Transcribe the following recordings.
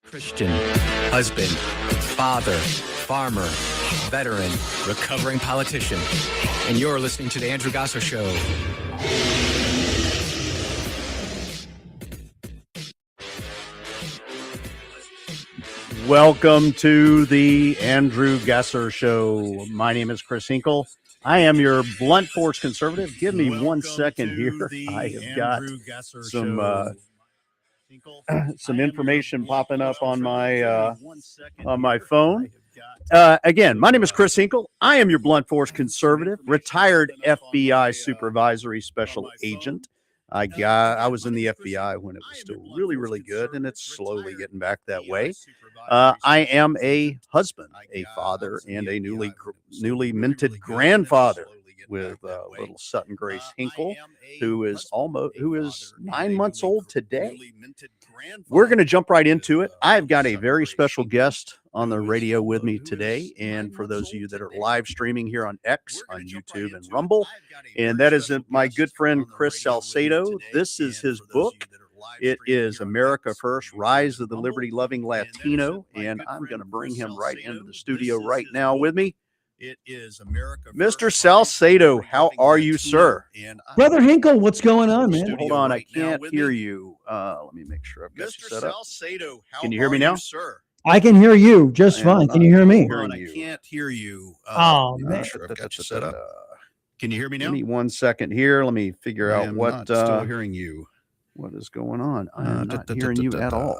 Christian, husband, father, farmer, veteran, recovering politician. And you're listening to The Andrew Gasser Show. Welcome to The Andrew Gasser Show. My name is Chris Hinkle. I am your blunt force conservative. Give me 1 second here. I have got some information popping up on my phone. Again, my name is Chris Hinkle. I am your blunt force conservative, retired FBI supervisory special agent. I was in the FBI when it was still really, really good, and it's slowly getting back that way. I am a husband, a father, and a newly minted grandfather with little Sutton Grace Hinkle, who is 9 months old today. We're going to jump right into it. I've got a very special guest on the radio with me today, and for those of you that are live streaming here on X, on YouTube, and Rumble, and that is my good friend Chris Salcedo. This is his book. It is America First, Rise of the Liberty-Loving Latino, and I'm going to bring him right into the studio right now with me. It is America. Mr. Salcedo, how are you, sir? Brother Hinkle, what's going on, man? Hold on, I can't hear you. Let me make sure I've got you set up. Can you hear me now? I can hear you just fine. Can you hear me? I can't hear you. Oh, man. Sure I've got you set up. Can you hear me now? Give me 1 second here. Let me figure out what. Still hearing you. What is going on? I'm not hearing you at all.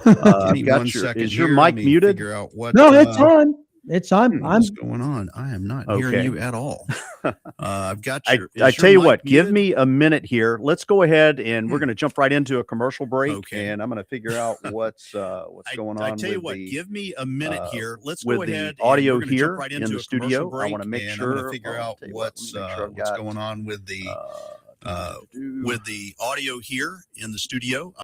I've got is your mic muted? No, it's on. It's on. What's going on? I am not hearing you at all. I've got your. I tell you what, give me a minute here. Let's go ahead and we're going to jump right into a commercial break, and I'm going to figure out what's going on. I tell you what, give me a minute here. Let's go ahead. The audio here in the studio. I want to make sure. Figure out what's going on with the audio here in the studio.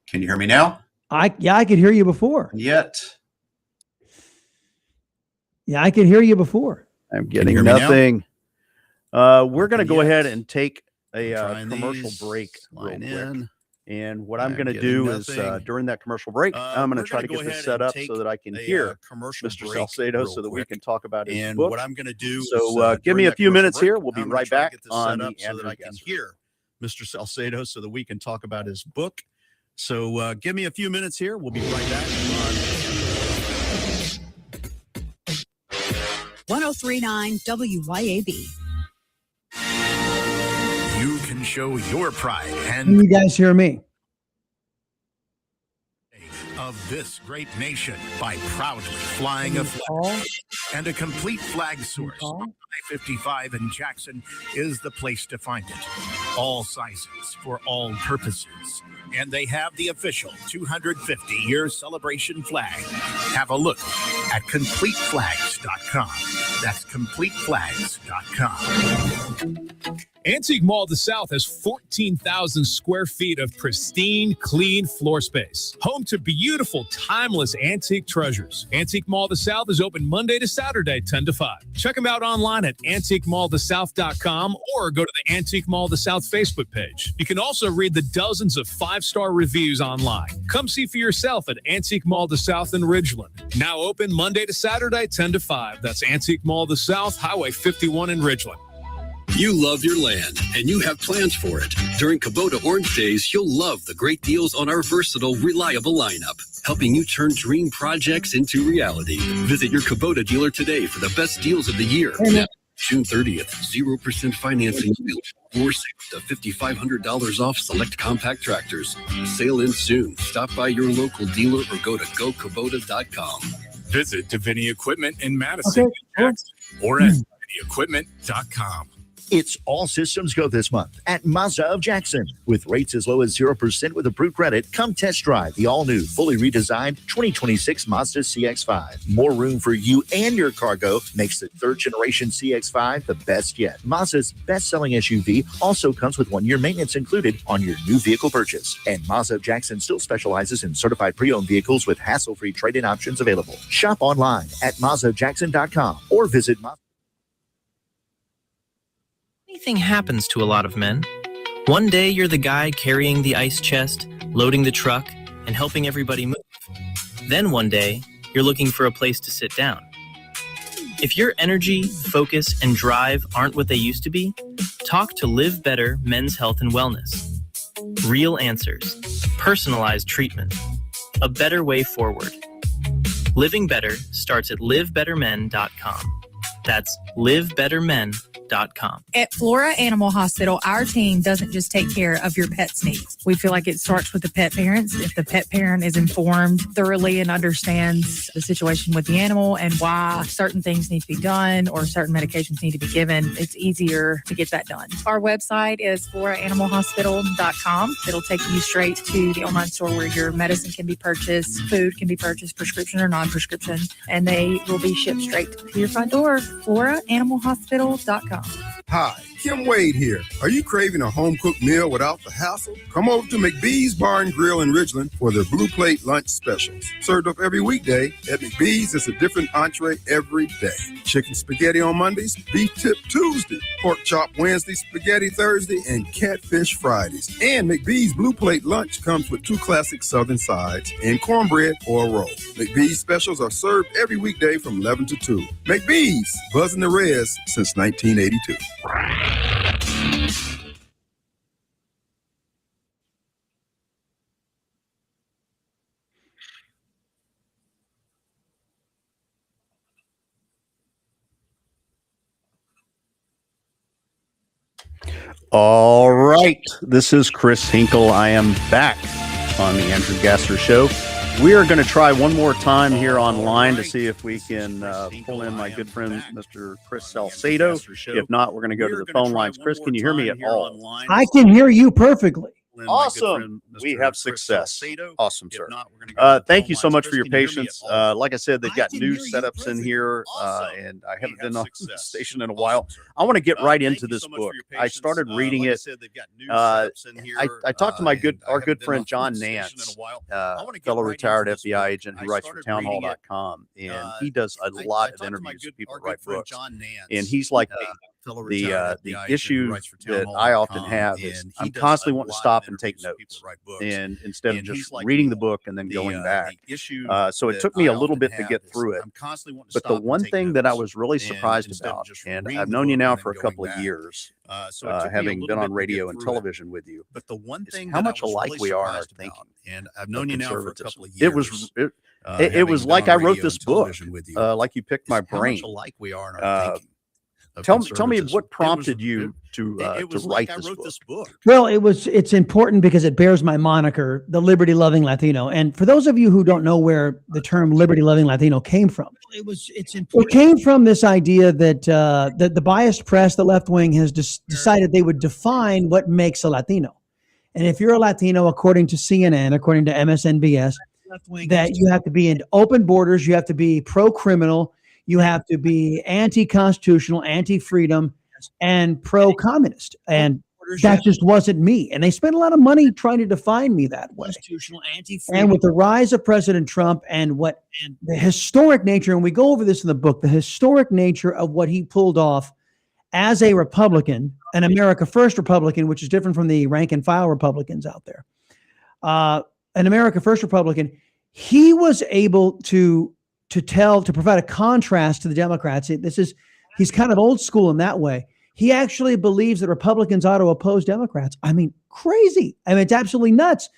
Can you hear me now? I could hear you before. Yet. Yeah, I could hear you before. I'm getting nothing. We're going to go ahead and take a commercial break real quick. And what I'm going to do is during that commercial break, I'm going to try to get this set up so that I can hear Mr. Salcedo so that we can talk about his book. What I'm going to do so give me a few minutes here. We'll be right back on the so that I can hear Mr. Salcedo so that we can talk about his book. So give me a few minutes here. We'll be right back on 1039 WYAB. You can show your pride Can you guys hear me? Of this great nation by proudly flying a flag. And a complete flag source on I-55 in Jackson is the place to find it. All sizes for all purposes. And they have the official 250-year celebration flag. Have a look at CompleteFlags.com. That's CompleteFlags.com. Antique Mall of the South has 14,000 square feet of pristine, clean floor space. Home to beautiful, timeless antique treasures. Antique Mall of the South is open Monday to Saturday, 10 to 5. Check them out online at AntiqueMallOfTheSouth.com or go to the Antique Mall of the South Facebook page. You can also read the dozens of 5-star reviews online. Come see for yourself at Antique Mall of the South in Ridgeland. Now open Monday to Saturday, 10 to 5. That's Antique Mall of the South, Highway 51 in Ridgeland. You love your land, and you have plans for it. During Kubota Orange Days, you'll love the great deals on our versatile, reliable lineup, helping you turn dream projects into reality. Visit your Kubota dealer today for the best deals of the year. Now, June 30th, 0% financing or $600 to $5,500 off select compact tractors. Sale ends soon. Stop by your local dealer or go to GoKubota.com. Visit Davini Equipment in Madison or at DaviniEquipment.com. It's all systems go this month at Mazda of Jackson. With rates as low as 0% with approved credit, come test drive the all-new, fully redesigned 2026 Mazda CX-5. More room for you and your cargo makes the third-generation CX-5 the best yet. Mazda's best-selling SUV also comes with 1-year maintenance included on your new vehicle purchase. And Mazda of Jackson still specializes in certified pre-owned vehicles with hassle-free trade-in options available. Shop online at MazdaofJackson.com or visit Mazda. Anything happens to a lot of men, One day you're the guy carrying the ice chest, loading the truck, and helping everybody move. Then one day, you're looking for a place to sit down. If your energy, focus, and drive aren't what they used to be, talk to Live Better Men's Health and Wellness. Real answers, personalized treatment, a better way forward. Living better starts at livebettermen.com. That's livebettermen.com. At Flora Animal Hospital, our team doesn't just take care of your pet's needs. We feel like it starts with the pet parents. If the pet parent is informed thoroughly and understands the situation with the animal and why certain things need to be done or certain medications need to be given, it's easier to get that done. Our website is floraanimalhospital.com. It'll take you straight to the online store where your medicine can be purchased, food can be purchased, prescription or non-prescription, and they will be shipped straight to your front door. floraanimalhospital.com. Hi, Kim Wade here. Are you craving a home-cooked meal without the hassle? Come over to McBee's Bar and Grill in Ridgeland for their Blue Plate lunch specials. Served up every weekday, at McBee's it's a different entree every day. Chicken spaghetti on Mondays, beef tip Tuesday, pork chop Wednesday, spaghetti Thursday, and catfish Fridays. And McBee's Blue Plate lunch comes with 2 classic southern sides and cornbread or a roll. McBee's specials are served every weekday from 11 to 2. McBee's, buzzing the res since 1982. All right. This is Chris Hinkle. I am back on the Andrew Gasser Show. We are going to try one more time here online to see if we can pull in my good friend, Mr. Chris Salcedo. If not, we're going to go to the phone lines. Chris, can you hear me at all? I can hear you perfectly. Awesome. We have success. Awesome, sir. Thank you so much for your patience. Like I said, they've got new setups in here, and I haven't been on the station in a while. I want to get right into this book. I started reading it. I talked to our good friend John Nance, fellow retired FBI agent who writes for townhall.com, and he does a lot of interviews with people who write books. And he's like the issue that I often have is I'm constantly wanting to stop and take notes, and instead of just reading the book and then going back. So it took me a little bit to get through it. But the one thing that I was really surprised about, and I've known you now for a couple of years, having been on radio and television with you, but the one thing how much alike we are in our thinking. And I've known you now for a couple of years. It was like I wrote this book, like you picked my brain. How much alike we are in our thinking. Tell me what prompted you to write this book. Well, it's important because it bears my moniker, the Liberty Loving Latino. And for those of you who don't know where the term Liberty Loving Latino came from, it came from this idea that the biased press, the left wing, has decided they would define what makes a Latino. And if you're a Latino, according to CNN, according to MSNBS, that you have to be in open borders, you have to be pro-criminal, you have to be anti-constitutional, anti-freedom, and pro-communist. And that just wasn't me. And they spent a lot of money trying to define me that way. And with the rise of President Trump and the historic nature, and we go over this in the book, the historic nature of what he pulled off as a Republican, an America First Republican, which is different from the rank and file Republicans out there. An America First Republican, he was able to provide a contrast to the Democrats. He's kind of old school in that way. He actually believes that Republicans ought to oppose Democrats. I mean, crazy. I mean, it's absolutely nuts.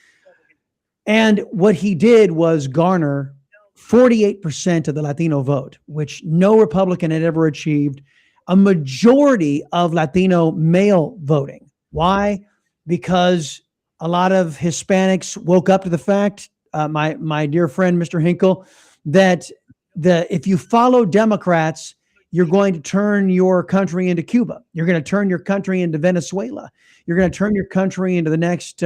And what he did was garner 48% of the Latino vote, which no Republican had ever achieved. A majority of Latino male voting. Why? Because a lot of Hispanics woke up to the fact, my dear friend, Mr. Hinkle, that if you follow Democrats, you're going to turn your country into Cuba. You're going to turn your country into Venezuela. You're going to turn your country into the next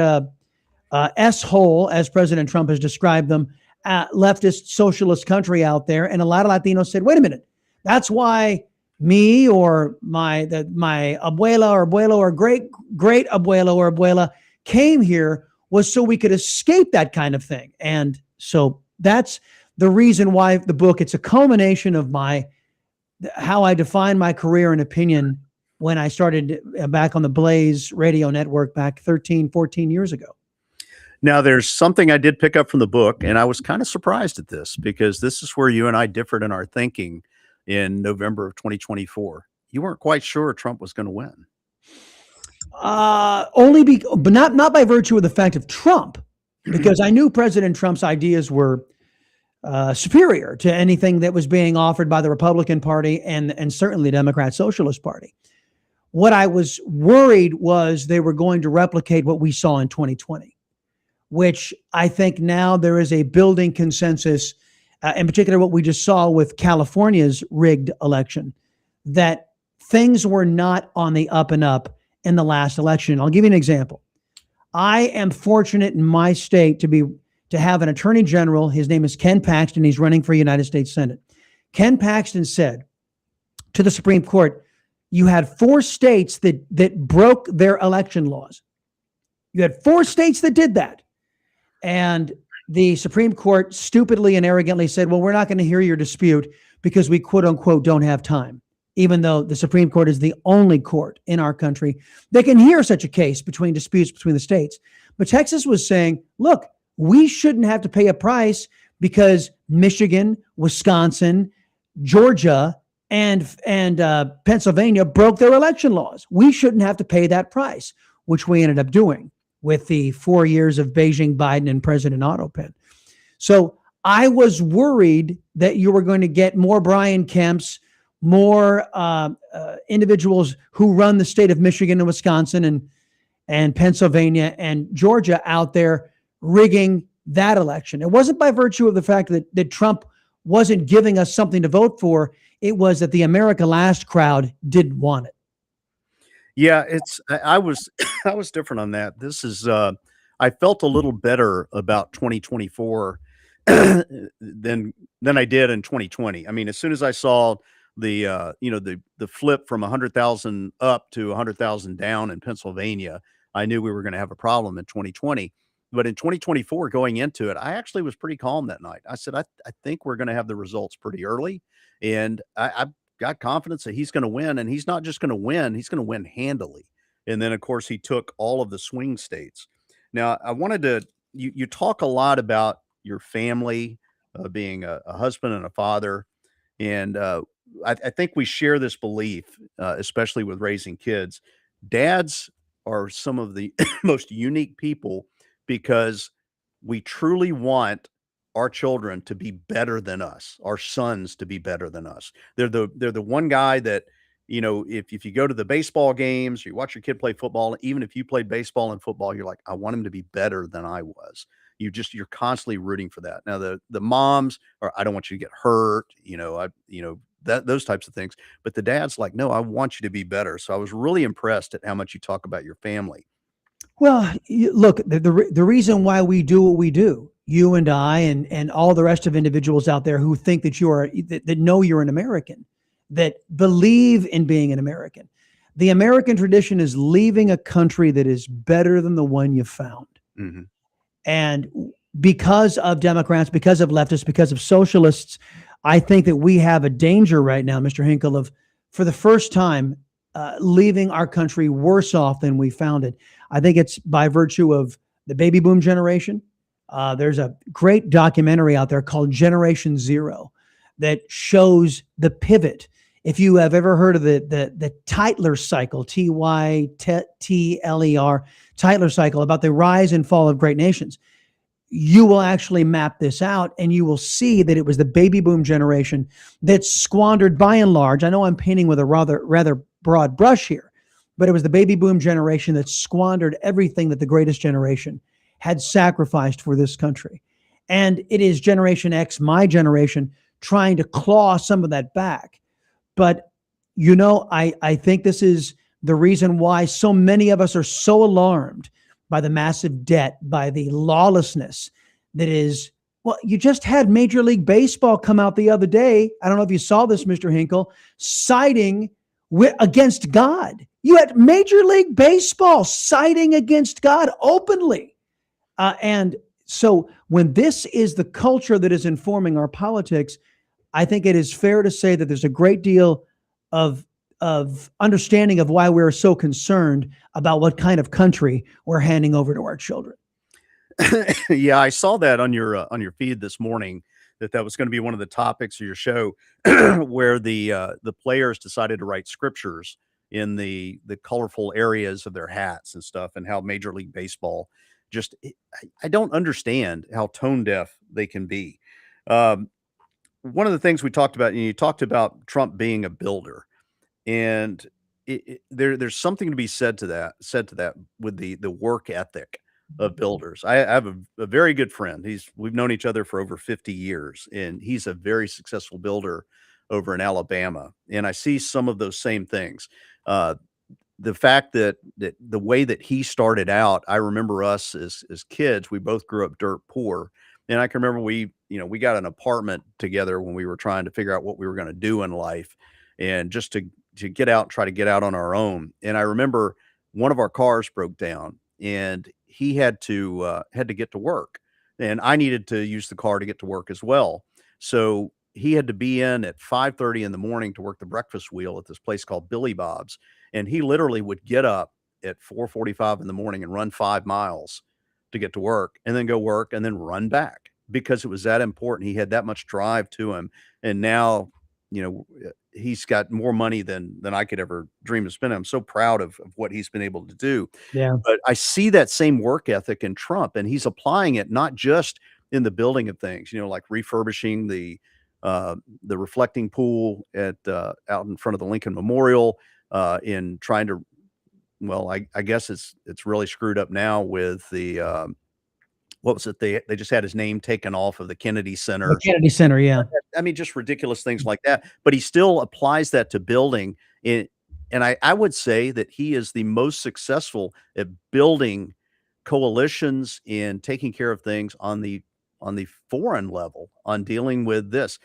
S-hole, as President Trump has described them, leftist socialist country out there. And a lot of Latinos said, wait a minute, that's why me or my abuela or abuelo or great abuelo or abuela came here, was so we could escape that kind of thing. And so that's the reason why the book, it's a culmination of how I define my career and opinion when I started back on the Blaze radio network back 13, 14 years ago. Now, there's something I did pick up from the book, and I was kind of surprised at this because this is where you and I differed in our thinking in November of 2024. You weren't quite sure Trump was going to win. But not by virtue of the fact of Trump, because I knew President Trump's ideas were superior to anything that was being offered by the Republican Party and certainly the Democrat Socialist Party. What I was worried was they were going to replicate what we saw in 2020, which I think now there is a building consensus, in particular what we just saw with California's rigged election, that things were not on the up and up in the last election. I'll give you an example. I am fortunate in my state to have an attorney general. His name is Ken Paxton. He's running for United States Senate. Ken Paxton said to the Supreme Court, you had 4 states that broke their election laws. You had 4 states that did that. And the Supreme Court stupidly and arrogantly said, well, we're not going to hear your dispute because we quote unquote don't have time. Even though the Supreme Court is the only court in our country that can hear such a case between disputes between the states. But Texas was saying, look, we shouldn't have to pay a price because Michigan, Wisconsin, Georgia, and Pennsylvania broke their election laws. We shouldn't have to pay that price, which we ended up doing with the 4 years of Beijing, Biden, and President Otto Penn. So I was worried that you were going to get more Brian Kemps, more individuals who run the state of Michigan and Wisconsin and Pennsylvania and Georgia out there rigging that election. It wasn't by virtue of the fact that Trump wasn't giving us something to vote for. It was that the America Last crowd didn't want it. Yeah, I was different on that. This is I felt a little better about 2024 than I did in 2020. I mean, as soon as I saw the flip from 100,000 up to 100,000 down in Pennsylvania, I knew we were going to have a problem in 2020. But in 2024, going into it, I actually was pretty calm that night. I said, I think we're going to have the results pretty early. And I've got confidence that he's going to win. And he's not just going to win, he's going to win handily. And then, of course, he took all of the swing states. Now, I wanted to, you talk a lot about your family being a husband and a father. And I think we share this belief, especially with raising kids. Dads are some of the most unique people because we truly want our children to be better than us, our sons to be better than us. They're the one guy that, you know, if you go to the baseball games, or you watch your kid play football, even if you played baseball and football, you're like, I want him to be better than I was. You're constantly rooting for that. Now the moms are, I don't want you to get hurt, those types of things. But the dad's like, no, I want you to be better. So I was really impressed at how much you talk about your family. Well, look, the reason why we do what we do, you and I and all the rest of individuals out there who think that that know you're an American, that believe in being an American. The American tradition is leaving a country that is better than the one you found. Mm-hmm. And because of Democrats, because of leftists, because of socialists, I think that we have a danger right now, Mr. Hinkle, of, for the first time, leaving our country worse off than we found it. I think it's by virtue of the baby boom generation. There's a great documentary out there called Generation Zero that shows the pivot. If you have ever heard of the Tytler cycle, Tytler, Tytler cycle, about the rise and fall of great nations, you will actually map this out and you will see that it was the baby boom generation that squandered, by and large, I know I'm painting with a rather broad brush here, but it was the baby boom generation that squandered everything that the greatest generation had sacrificed for this country. And it is Generation X, my generation, trying to claw some of that back. But, I think this is the reason why so many of us are so alarmed by the massive debt, by the lawlessness that is, well, you just had Major League Baseball come out the other day. I don't know if you saw this, Mr. Hinkle, siding against God. You had Major League Baseball siding against God openly. And so when this is the culture that is informing our politics, I think it is fair to say that there's a great deal of understanding of why we're so concerned about what kind of country we're handing over to our children. Yeah, I saw that on your feed this morning, that was going to be one of the topics of your show, where the players decided to write scriptures in the colorful areas of their hats and stuff, and how Major League Baseball just, I don't understand how tone deaf they can be. One of the things we talked about, and you talked about Trump being a builder, and there's something to be said to that with the work ethic of builders. I have a very good friend. We've known each other for over 50 years, and he's a very successful builder over in Alabama. And I see some of those same things. The fact that the way that he started out, I remember us as kids, we both grew up dirt poor. And I can remember we got an apartment together when we were trying to figure out what we were going to do in life, and just to try to get out on our own. And I remember one of our cars broke down, and he had to get to work, and I needed to use the car to get to work as well. So he had to be in at 5:30 in the morning to work the breakfast wheel at this place called Billy Bob's. And he literally would get up at 4:45 in the morning and run 5 miles to get to work, and then go work, and then run back, because it was that important. He had that much drive to him. And now, he's got more money than I could ever dream of spending. I'm so proud of what he's been able to do. Yeah. But I see that same work ethic in Trump, and he's applying it not just in the building of things, like refurbishing the reflecting pool at out in front of the Lincoln Memorial, in trying to, well, I guess it's really screwed up now with the what was it? They just had his name taken off of the Kennedy Center. The Kennedy Center, yeah. I mean, just ridiculous things like that. But he still applies that to building. And I would say that he is the most successful at building coalitions and taking care of things on the foreign level, on dealing with this.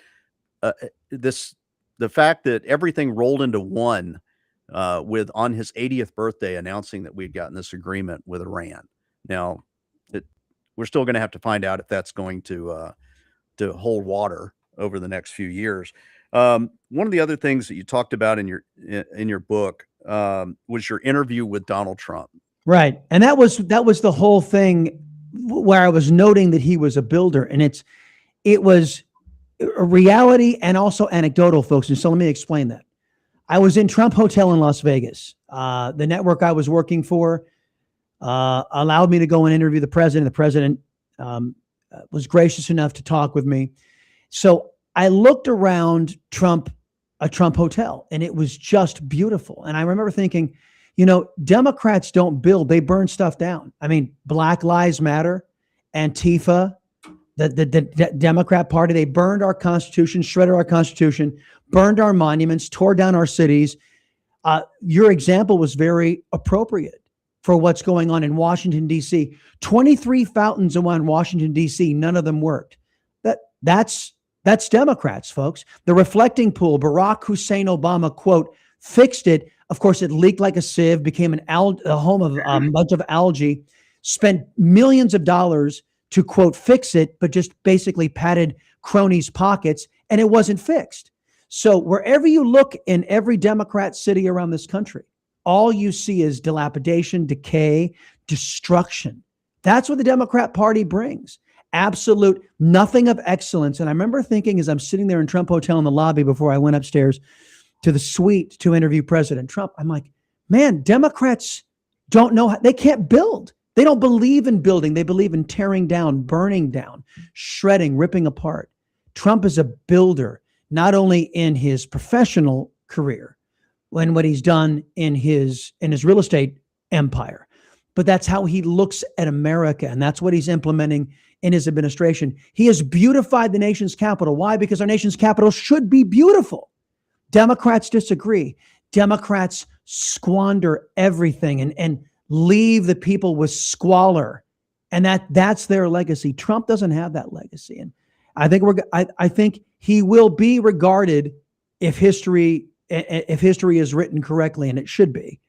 The fact that everything rolled into one, with on his 80th birthday announcing that we'd gotten this agreement with Iran. Now, we're still going to have to find out if that's going to hold water over the next few years. One of the other things that you talked about in your book was your interview with Donald Trump. Right. And that was the whole thing, where I was noting that he was a builder, and it was a reality and also anecdotal, folks. And so let me explain that. I was in Trump Hotel in Las Vegas. The network I was working for allowed me to go and interview the president. The president was gracious enough to talk with me. So I looked around a Trump hotel, and it was just beautiful. And I remember thinking, Democrats don't build, they burn stuff down. I mean, Black Lives Matter, Antifa, the Democrat Party, they burned our Constitution, shredded our Constitution, burned our monuments, tore down our cities. Your example was very appropriate for what's going on in Washington, D.C. 23 fountains in Washington, D.C., none of them worked. That's Democrats, folks. The reflecting pool, Barack Hussein Obama, quote, fixed it. Of course, it leaked like a sieve, became a home of a bunch of algae, spent millions of dollars to, quote, fix it, but just basically padded cronies' pockets, and it wasn't fixed. So wherever you look in every Democrat city around this country, all you see is dilapidation, decay, destruction. That's what the Democrat Party brings. Absolute nothing of excellence. And I remember thinking, as I'm sitting there in Trump Hotel in the lobby before I went upstairs to the suite to interview President Trump, I'm like, man, Democrats don't know, they can't build. They don't believe in building. They believe in tearing down, burning down, shredding, ripping apart. Trump is a builder, not only in his professional career, when what he's done in his real estate empire, but that's how he looks at America. And that's what he's implementing in his administration. He has beautified the nation's capital. Why? Because our nation's capital should be beautiful. Democrats disagree. Democrats squander everything and leave the people with squalor. And that's their legacy. Trump doesn't have that legacy. And I think he will be regarded, if history is written correctly, and it should be,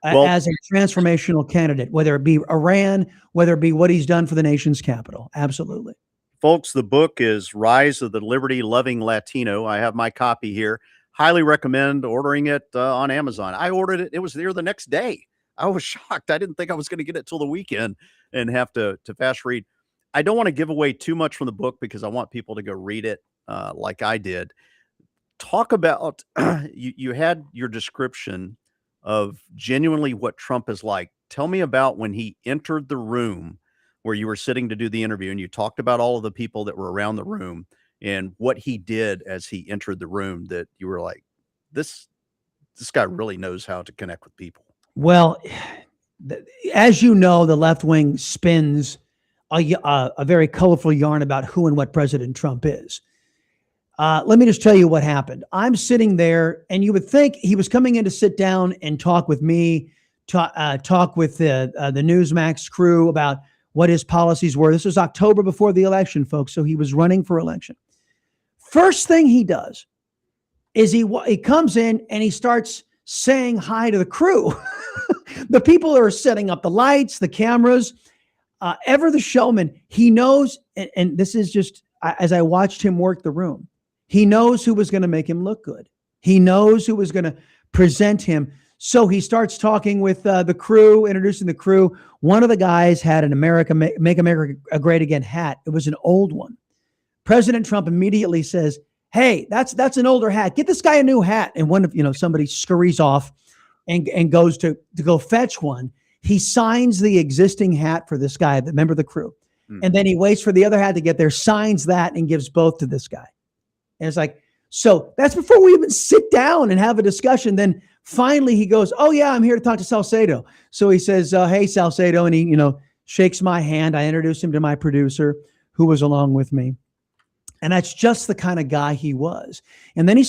as a transformational candidate, whether it be Iran, whether it be what he's done for the nation's capital. Absolutely. Folks, the book is Rise of the Liberty-Loving Latino. I have my copy here. highly recommend ordering it on Amazon. I ordered it. It was there the next day. I was shocked. I didn't think I was going to get it till the weekend and have to fast read. I don't want to give away too much from the book because I want people to go read it like I did. Talk about, you had your description of genuinely what Trump is like. Tell me about when he entered the room where you were sitting to do the interview and you talked about all of the people that were around the room and what he did as he entered the room, that you were like, this guy really knows how to connect with people. Well, as you know, the left wing spins a very colorful yarn about who and what President Trump is. Let me just tell you what happened. I'm sitting there, and you would think he was coming in to sit down and talk with me, talk with the Newsmax crew about what his policies were. This was October before the election, folks, so he was running for election. First thing he does is he comes in and he starts saying hi to the crew. The people are setting up the lights, the cameras, ever the showman. He knows, and this is just, as I watched him work the room, he knows who was going to make him look good. He knows who was going to present him. So he starts talking with the crew, introducing the crew. One of the guys had an Make America Great Again hat. It was an old one. President Trump immediately says, "Hey, that's an older hat. Get this guy a new hat." And one of, somebody scurries off and goes to go fetch one. He signs the existing hat for this guy, the member of the crew. And then he waits for the other hat to get there, signs that, and gives both to this guy. And it's like, so that's before we even sit down and have a discussion. Then finally he goes, "Oh yeah, I'm here to talk to Salcedo." So he says, "Hey, Salcedo." And he, shakes my hand. I introduce him to my producer who was along with me. And that's just the kind of guy he was. And then he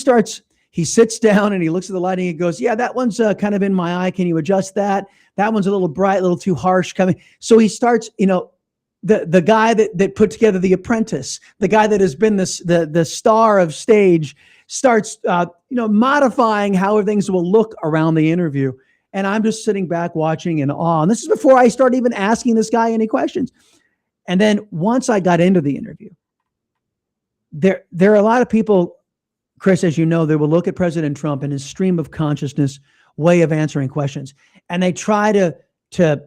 sits down and he looks at the lighting and goes, "Yeah, that one's kind of in my eye. Can you adjust that? That one's a little bright, a little too harsh coming." So he starts, the guy that put together The Apprentice, the guy that has been the star of stage, starts, modifying how things will look around the interview. And I'm just sitting back watching in awe. And this is before I start even asking this guy any questions. And then once I got into the interview, there are a lot of people, Chris, as you know, they will look at President Trump and his stream of consciousness way of answering questions. And they try to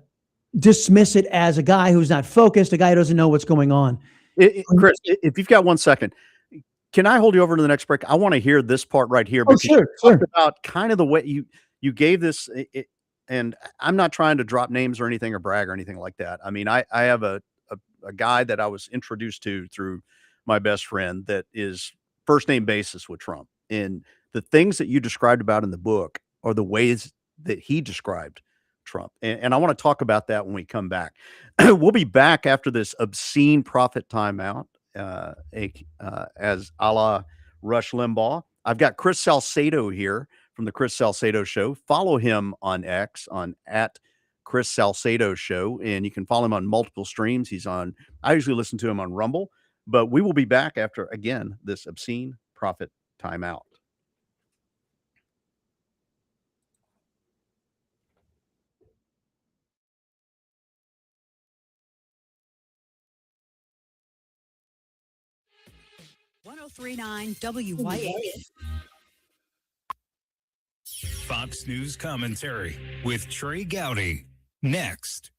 dismiss it as a guy who's not focused, a guy who doesn't know what's going on. Chris, if you've got 1 second, can I hold you over to the next break? I want to hear this part right here. Because you talked about kind of the way you gave this, and I'm not trying to drop names or anything or brag or anything like that. I mean, I have a guy that I was introduced to through my best friend that is first name basis with Trump. And the things that you described about in the book are the ways that he described Trump. And I want to talk about that when we come back. We'll be back after this obscene prophet timeout, as a la Rush Limbaugh. I've got Chris Salcedo here from the Chris Salcedo Show. Follow him on X on @Chris Salcedo Show. And you can follow him on multiple streams. I usually listen to him on Rumble. But we will be back after, again, this obscene prophet timeout. .1039 WYAB. Fox News commentary with Trey Gowdy. Next.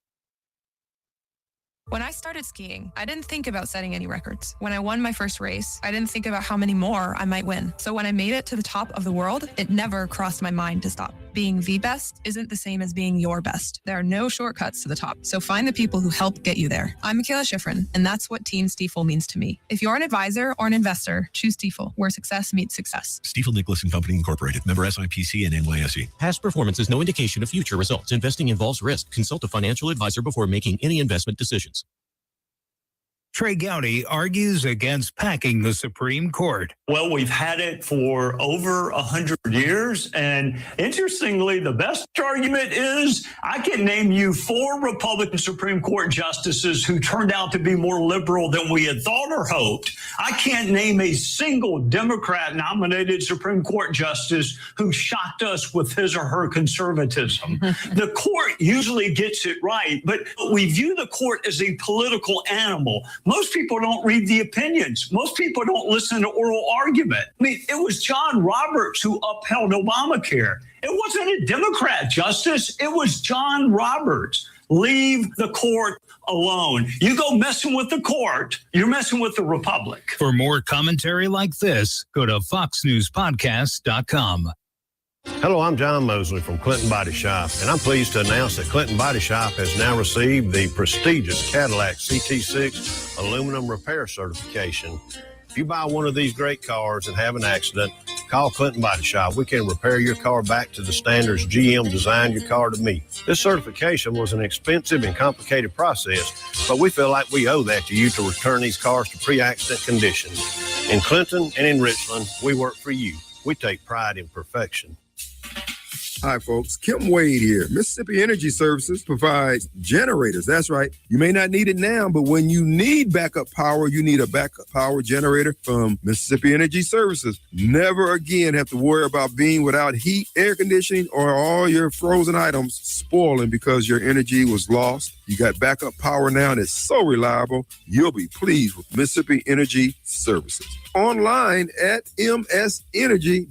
When I started skiing, I didn't think about setting any records. When I won my first race, I didn't think about how many more I might win. So when I made it to the top of the world, it never crossed my mind to stop. Being the best isn't the same as being your best. There are no shortcuts to the top. So find the people who help get you there. I'm Michaela Schifrin, and that's what Team Stiefel means to me. If you're an advisor or an investor, choose Stiefel, where success meets success. Stiefel Nicholas and Company Incorporated, member SIPC and NYSE. Past performance is no indication of future results. Investing involves risk. Consult a financial advisor before making any investment decisions. Trey Gowdy argues against packing the Supreme Court. Well, we've had it for over 100 years. And interestingly, the best argument is I can name you 4 Republican Supreme Court justices who turned out to be more liberal than we had thought or hoped. I can't name a single Democrat nominated Supreme Court justice who shocked us with his or her conservatism. The court usually gets it right, but we view the court as a political animal. Most people don't read the opinions. Most people don't listen to oral argument. I mean, it was John Roberts who upheld Obamacare. It wasn't a Democrat, Justice. It was John Roberts. Leave the court alone. You go messing with the court, you're messing with the republic. For more commentary like this, go to foxnewspodcast.com. Hello, I'm John Mosley from Clinton Body Shop, and I'm pleased to announce that Clinton Body Shop has now received the prestigious Cadillac CT6 aluminum repair certification. If you buy one of these great cars and have an accident, call Clinton Body Shop. We can repair your car back to the standards GM designed your car to meet. This certification was an expensive and complicated process, but we feel like we owe that to you to return these cars to pre-accident condition. In Clinton and in Richland, we work for you. We take pride in perfection. Hi, folks. Kim Wade here. Mississippi Energy Services provides generators. That's right. You may not need it now, but when you need backup power, you need a backup power generator from Mississippi Energy Services. Never again have to worry about being without heat, air conditioning, or all your frozen items spoiling because your energy was lost. You got backup power now, and it's so reliable. You'll be pleased with Mississippi Energy Services. Online at msenergy.us.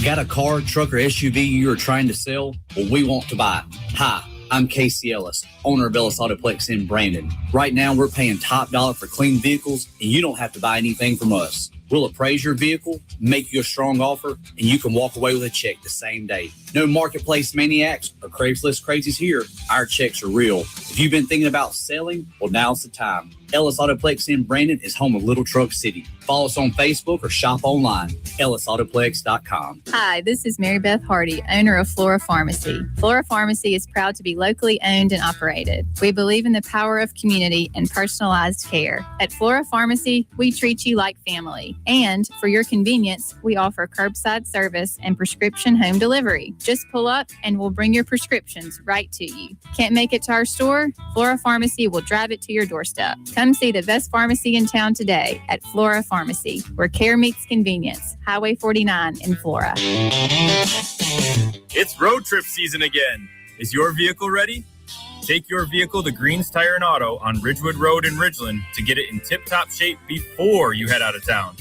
Got a car, truck, or SUV you are trying to sell? Well, we want to buy. Hi, I'm Casey Ellis, owner of Ellis Autoplex in Brandon. Right now, we're paying top dollar for clean vehicles, and you don't have to buy anything from us. We'll appraise your vehicle, make you a strong offer, and you can walk away with a check the same day. No marketplace maniacs or Craigslist crazies here. Our checks are real. If you've been thinking about selling, well, now's the time. Ellis Autoplex in Brandon is home of Little Truck City. Follow us on Facebook or shop online, ellisautoplex.com. Hi, this is Mary Beth Hardy, owner of Flora Pharmacy. Flora Pharmacy is proud to be locally owned and operated. We believe in the power of community and personalized care. At Flora Pharmacy, we treat you like family. And for your convenience, we offer curbside service and prescription home delivery. Just pull up and we'll bring your prescriptions right to you. Can't make it to our store? Flora Pharmacy will drive it to your doorstep. Come see the best pharmacy in town today at Flora Pharmacy, where care meets convenience. Highway 49 in Flora. It's road trip season again. Is your vehicle ready? Take your vehicle to Green's Tire and Auto on Ridgewood Road in Ridgeland to get it in tip-top shape before you head out of town.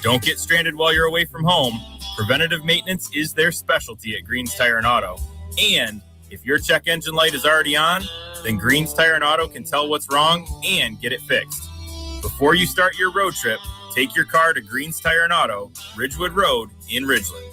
Don't get stranded while you're away from home. Preventative maintenance is their specialty at Green's Tire and Auto. And if your check engine light is already on, then Green's Tire and Auto can tell what's wrong and get it fixed. Before you start your road trip, take your car to Green's Tire and Auto, Ridgewood Road in Ridgeland.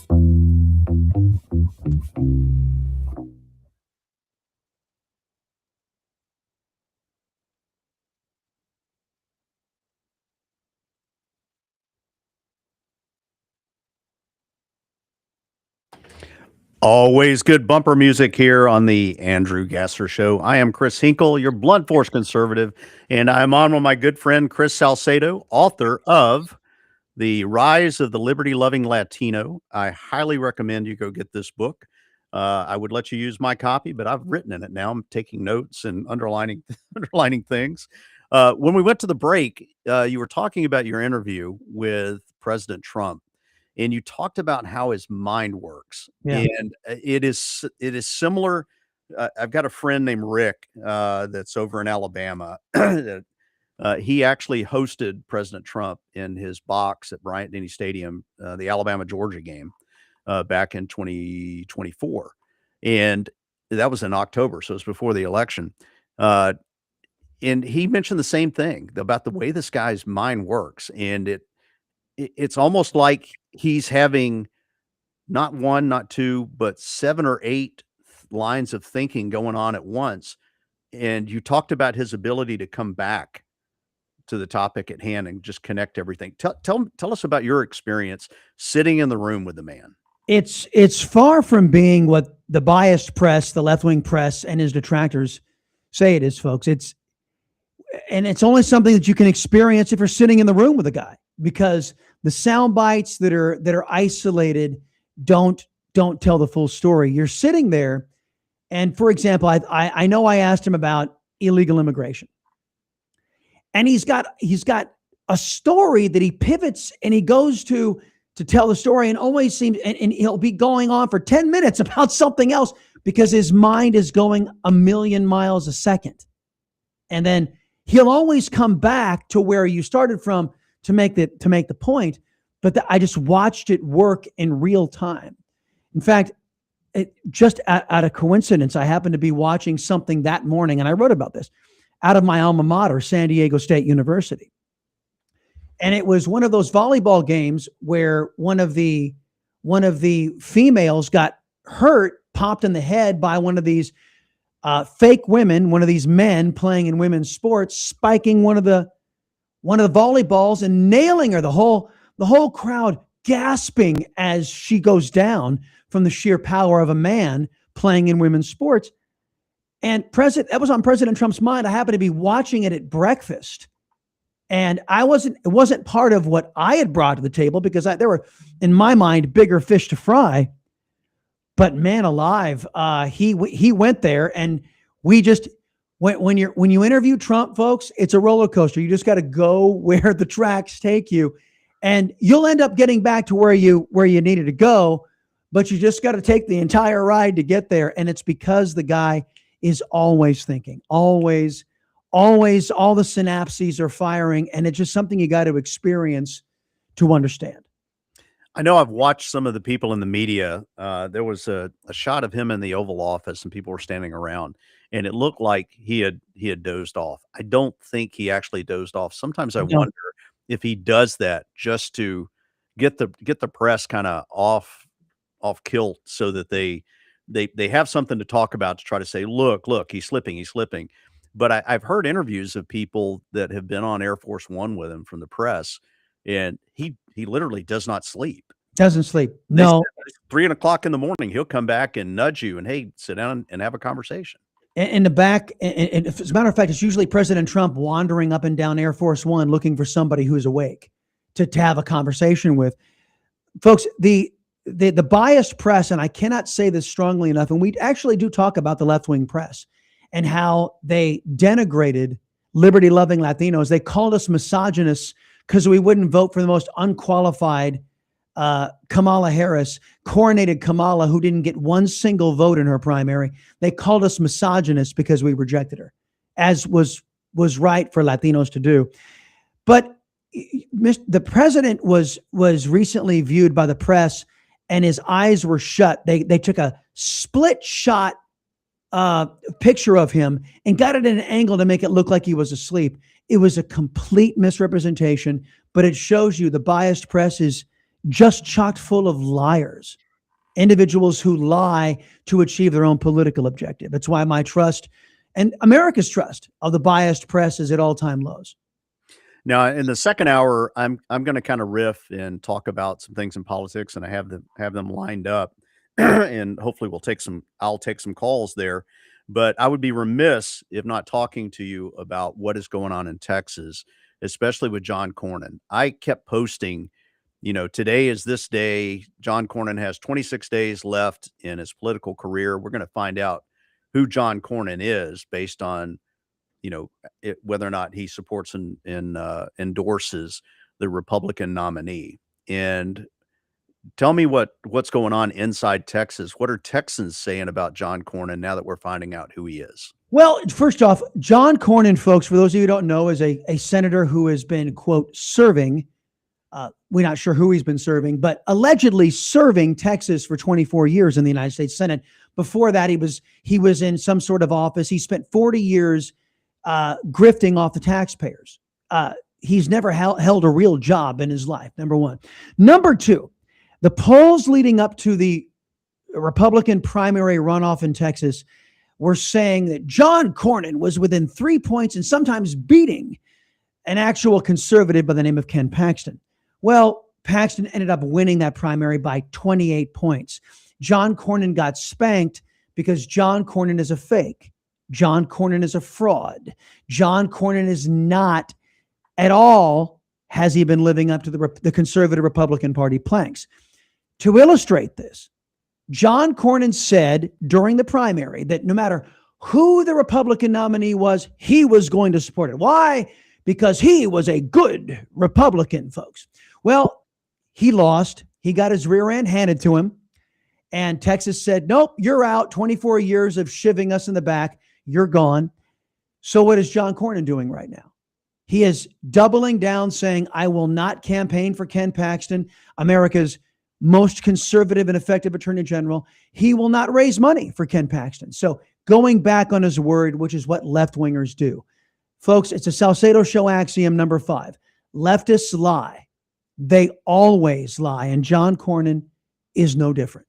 Always good bumper music here on the Andrew Gasser Show. I am Chris Hinkle, your blunt force conservative, and I'm on with my good friend Chris Salcedo, author of The Rise of the Liberty-Loving Latino. I highly recommend you go get this book. I would let you use my copy, but I've written in it now. I'm taking notes and underlining things. When we went to the break, you were talking about your interview with President Trump. And you talked about how his mind works. Yeah. And it is similar. I've got a friend named Rick that's over in Alabama. He actually hosted President Trump in his box at Bryant-Denny Stadium, the Alabama-Georgia game back in 2024. And that was in October, so it was before the election. And he mentioned the same thing about the way this guy's mind works. And it's almost like he's having not one, not two, but 7 or 8 lines of thinking going on at once. And you talked about his ability to come back to the topic at hand and just connect everything. Tell us about your experience sitting in the room with the man. It's far from being what the biased press, the left-wing press, and his detractors say it is, folks. It's only something that you can experience if you're sitting in the room with a guy, because the sound bites that are isolated don't tell the full story. You're sitting there, and for example, I know I asked him about illegal immigration, and he's got a story that he pivots and he goes to tell the story, and always seems and he'll be going on for 10 minutes about something else because his mind is going a million miles a second, and then he'll always come back to where you started from to make the point. But I just watched it work in real time. In fact, just out of coincidence, I happened to be watching something that morning, and I wrote about this, out of my alma mater, San Diego State University. And it was one of those volleyball games where one of the females got hurt, popped in the head by one of these fake women, one of these men playing in women's sports, spiking one of the volleyballs and nailing her. The whole crowd gasping as she goes down from the sheer power of a man playing in women's sports. And that was on President Trump's mind. I happened to be watching it at breakfast. And it wasn't part of what I had brought to the table because there were, in my mind, bigger fish to fry. But man alive, he went there, and we just when you interview Trump, folks, it's a roller coaster. You just got to go where the tracks take you, and you'll end up getting back to where you needed to go. But you just got to take the entire ride to get there, and it's because the guy is always thinking, always all the synapses are firing, and it's just something you got to experience to understand. I know I've watched some of the people in the media. There was a shot of him in the Oval Office, and people were standing around, and it looked like he had dozed off. I don't think he actually dozed off. Sometimes I wonder if he does that just to get the press kind of off kilt, so that they have something to talk about, to try to say, look, he's slipping. But I've heard interviews of people that have been on Air Force One with him from the press, and he literally does not sleep. Doesn't sleep. No. 3 o'clock in the morning, he'll come back and nudge you and, hey, sit down and have a conversation. In the back, and as a matter of fact, it's usually President Trump wandering up and down Air Force One looking for somebody who's awake to have a conversation with. Folks, the biased press, and I cannot say this strongly enough, and we actually do talk about the left-wing press and how they denigrated liberty-loving Latinos. They called us misogynists because we wouldn't vote for the most unqualified Kamala Harris, coronated Kamala, who didn't get one single vote in her primary. They called us misogynists because we rejected her, as was right for Latinos to do. But the president was recently viewed by the press, and his eyes were shut. They took a split shot picture of him and got it at an angle to make it look like he was asleep. It was a complete misrepresentation, but it shows you the biased press is just chock full of liars, individuals who lie to achieve their own political objective. That's why my trust and America's trust of the biased press is at all-time lows. Now, in the second hour, I'm going to kind of riff and talk about some things in politics, and I have them lined up, and hopefully I'll take some calls there. But I would be remiss if not talking to you about what is going on in Texas, especially with John Cornyn. I kept posting, today is this day. John Cornyn has 26 days left in his political career. We're going to find out who John Cornyn is based on, whether or not he supports and endorses the Republican nominee. And tell me what's going on inside Texas. What are Texans saying about John Cornyn now that we're finding out who he is? Well, first off, John Cornyn, folks, for those of you who don't know, is a senator who has been, quote, serving. We're not sure who he's been serving, but allegedly serving Texas for 24 years in the United States Senate. Before that, he was in some sort of office. He spent 40 years grifting off the taxpayers. He's never held a real job in his life, number one. Number two, the polls leading up to the Republican primary runoff in Texas were saying that John Cornyn was within 3 points and sometimes beating an actual conservative by the name of Ken Paxton. Well, Paxton ended up winning that primary by 28 points. John Cornyn got spanked because John Cornyn is a fake. John Cornyn is a fraud. John Cornyn is not at all, has he been living up to the conservative Republican Party planks. To illustrate this, John Cornyn said during the primary that no matter who the Republican nominee was, he was going to support it. Why? Because he was a good Republican, folks. Well, he lost. He got his rear end handed to him. And Texas said, nope, you're out. 24 years of shivving us in the back. You're gone. So what is John Cornyn doing right now? He is doubling down, saying, I will not campaign for Ken Paxton, America's most conservative and effective attorney general. He will not raise money for Ken Paxton. So going back on his word, which is what left-wingers do. Folks, it's a Salcedo Show axiom number 5. Leftists lie. They always lie. And John Cornyn is no different.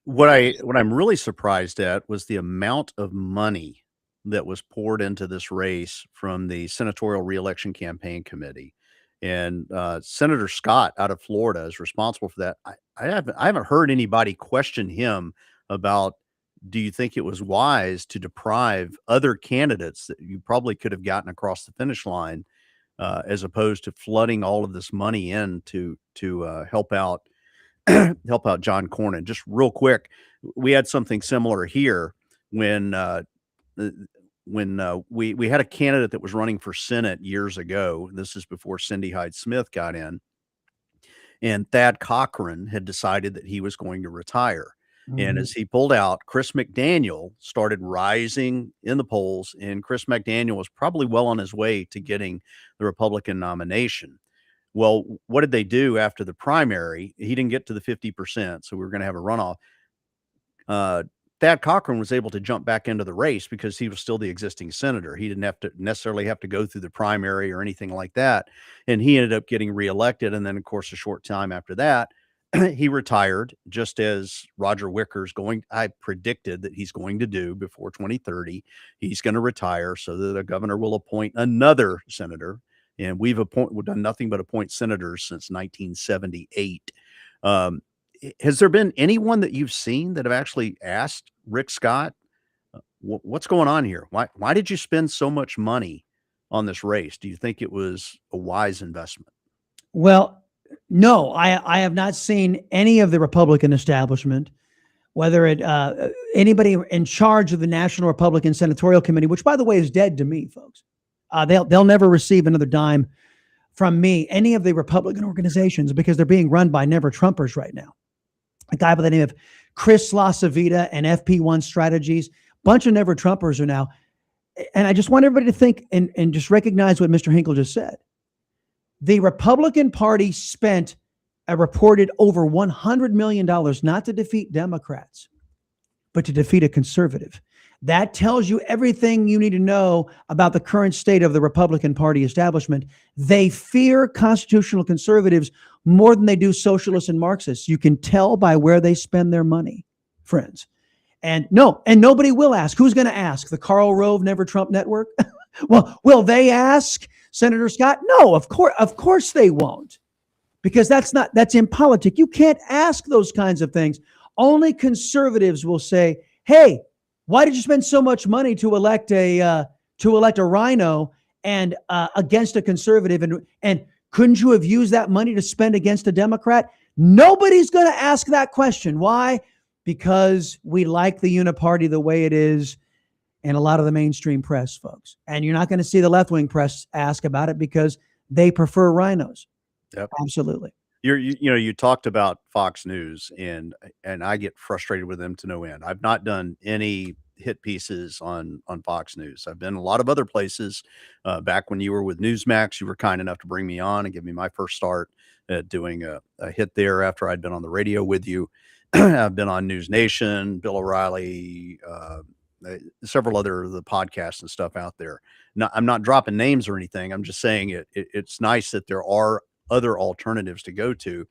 What I'm really surprised at was the amount of money that was poured into this race from the Senatorial Reelection Campaign Committee. And Senator Scott out of Florida is responsible for that. I haven't heard anybody question him about, do you think it was wise to deprive other candidates that you probably could have gotten across the finish line, as opposed to flooding all of this money in to help out John Cornyn? Just real quick, we had something similar here when we had a candidate that was running for Senate years ago. This is before Cindy Hyde-Smith got in, and Thad Cochran had decided that he was going to retire. And as he pulled out, Chris McDaniel started rising in the polls, and Chris McDaniel was probably well on his way to getting the Republican nomination. Well, what did they do after the primary? He didn't get to the 50%, so we were going to have a runoff. Thad Cochran was able to jump back into the race because he was still the existing senator. He didn't necessarily have to go through the primary or anything like that. And he ended up getting reelected. And then, of course, a short time after that, he retired, just as Roger Wicker's I predicted that he's going to do before 2030. He's going to retire so that the governor will appoint another senator. And we've done nothing but appoint senators since 1978. Has there been anyone that you've seen that have actually asked Rick Scott, what's going on here? Why did you spend so much money on this race? Do you think it was a wise investment? Well, no, I have not seen any of the Republican establishment, whether it anybody in charge of the National Republican Senatorial Committee, which, by the way, is dead to me, folks. They'll never receive another dime from me, any of the Republican organizations, because they're being run by never Trumpers right now. A guy by the name of Chris LaCivita and FP1 Strategies, bunch of never Trumpers are now. And I just want everybody to think and just recognize what Mr. Hinkle just said. The Republican Party spent a reported over $100 million, not to defeat Democrats, but to defeat a conservative. That tells you everything you need to know about the current state of the Republican Party establishment. They fear constitutional conservatives more than they do socialists and Marxists. You can tell by where they spend their money, friends. And nobody will ask. Who's going to ask? The Karl Rove Never Trump Network? Well, will they ask Senator Scott? No, of course they won't. Because that's impolitic. You can't ask those kinds of things. Only conservatives will say, hey, why did you spend so much money to elect a rhino and against a conservative? And couldn't you have used that money to spend against a Democrat? Nobody's going to ask that question. Why? Because we like the uniparty the way it is, and a lot of the mainstream press, folks. And you're not going to see the left-wing press ask about it because they prefer rhinos. Yep. Absolutely. You talked about Fox News, and I get frustrated with them to no end. I've not done any hit pieces on Fox News. I've been a lot of other places. Back when you were with Newsmax, you were kind enough to bring me on and give me my first start at doing a hit there after I'd been on the radio with you. I've been on News Nation, Bill O'Reilly, several other of the podcasts and stuff out there. Now, I'm not dropping names or anything. I'm just saying it's nice that there are other alternatives to go to.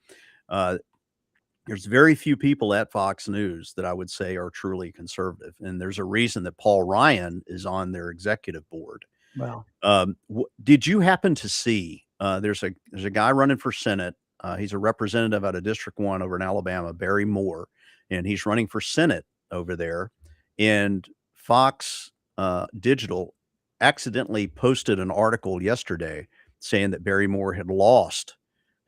There's very few people at Fox News that I would say are truly conservative. And there's a reason that Paul Ryan is on their executive board. Wow. Did you happen to see, there's a guy running for Senate. He's a representative out of District 1 over in Alabama, Barry Moore, and he's running for Senate over there. And Fox Digital accidentally posted an article yesterday saying that Barry Moore had lost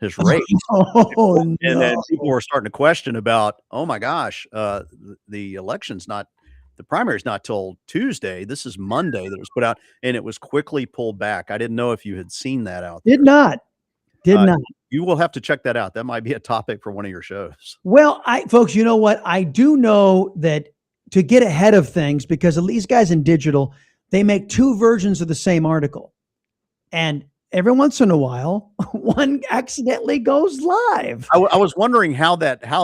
his race. And then people were starting to question about, oh my gosh, the election's not, the primary's not till Tuesday. This is Monday that it was put out, and it was quickly pulled back. I didn't know if you had seen that out there. Did not. You will have to check that out. That might be a topic for one of your shows. Well, folks, you know what? I do know that to get ahead of things, because these guys in digital, they make two versions of the same article. And every once in a while, one accidentally goes live. I was wondering how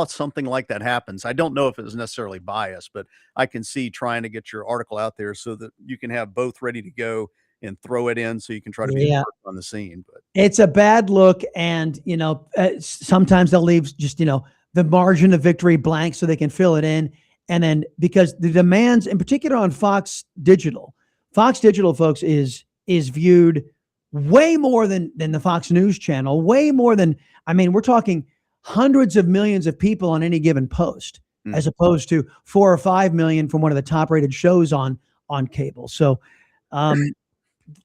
something like that happens. I don't know if it was necessarily biased, but I can see trying to get your article out there so that you can have both ready to go and throw it in so you can try to be the first on the scene. But it's a bad look. And, sometimes they'll leave just, the margin of victory blank so they can fill it in. And then because the demands, in particular on Fox Digital, folks, is viewed way more than the Fox News channel, way more than, we're talking hundreds of millions of people on any given post, as opposed to 4 or 5 million from one of the top rated shows on cable. So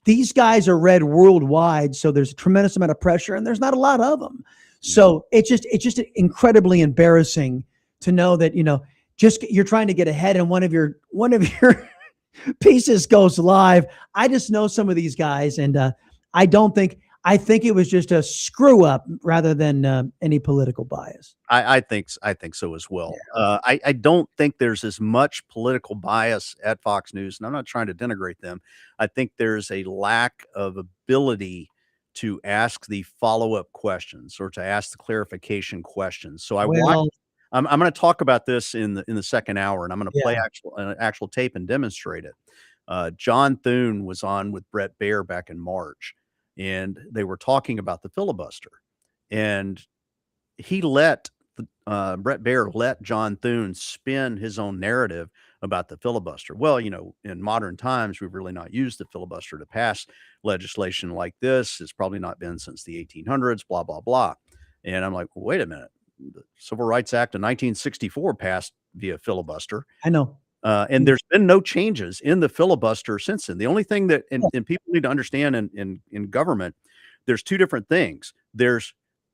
these guys are read worldwide. So there's a tremendous amount of pressure and there's not a lot of them. So it's just incredibly embarrassing to know that, you're trying to get ahead and one of your pieces goes live. I just know some of these guys, and I think it was just a screw up rather than any political bias. I think so as well. Yeah. I don't think there's as much political bias at Fox News, and I'm not trying to denigrate them. I think there's a lack of ability to ask the follow-up questions or to ask the clarification questions. So I'm going to talk about this in the second hour, and I'm going to play actual tape and demonstrate it. John Thune was on with Brett Baer back in March, and they were talking about the filibuster, and Brett Baer let John Thune spin his own narrative about the filibuster. Well, in modern times, we've really not used the filibuster to pass legislation like this. It's probably not been since the 1800s, blah, blah, blah. And I'm like, well, wait a minute. The Civil Rights Act of 1964 passed via filibuster. I know. And there's been no changes in the filibuster since then. The only thing that, and people need to understand in government, there's two different things. There's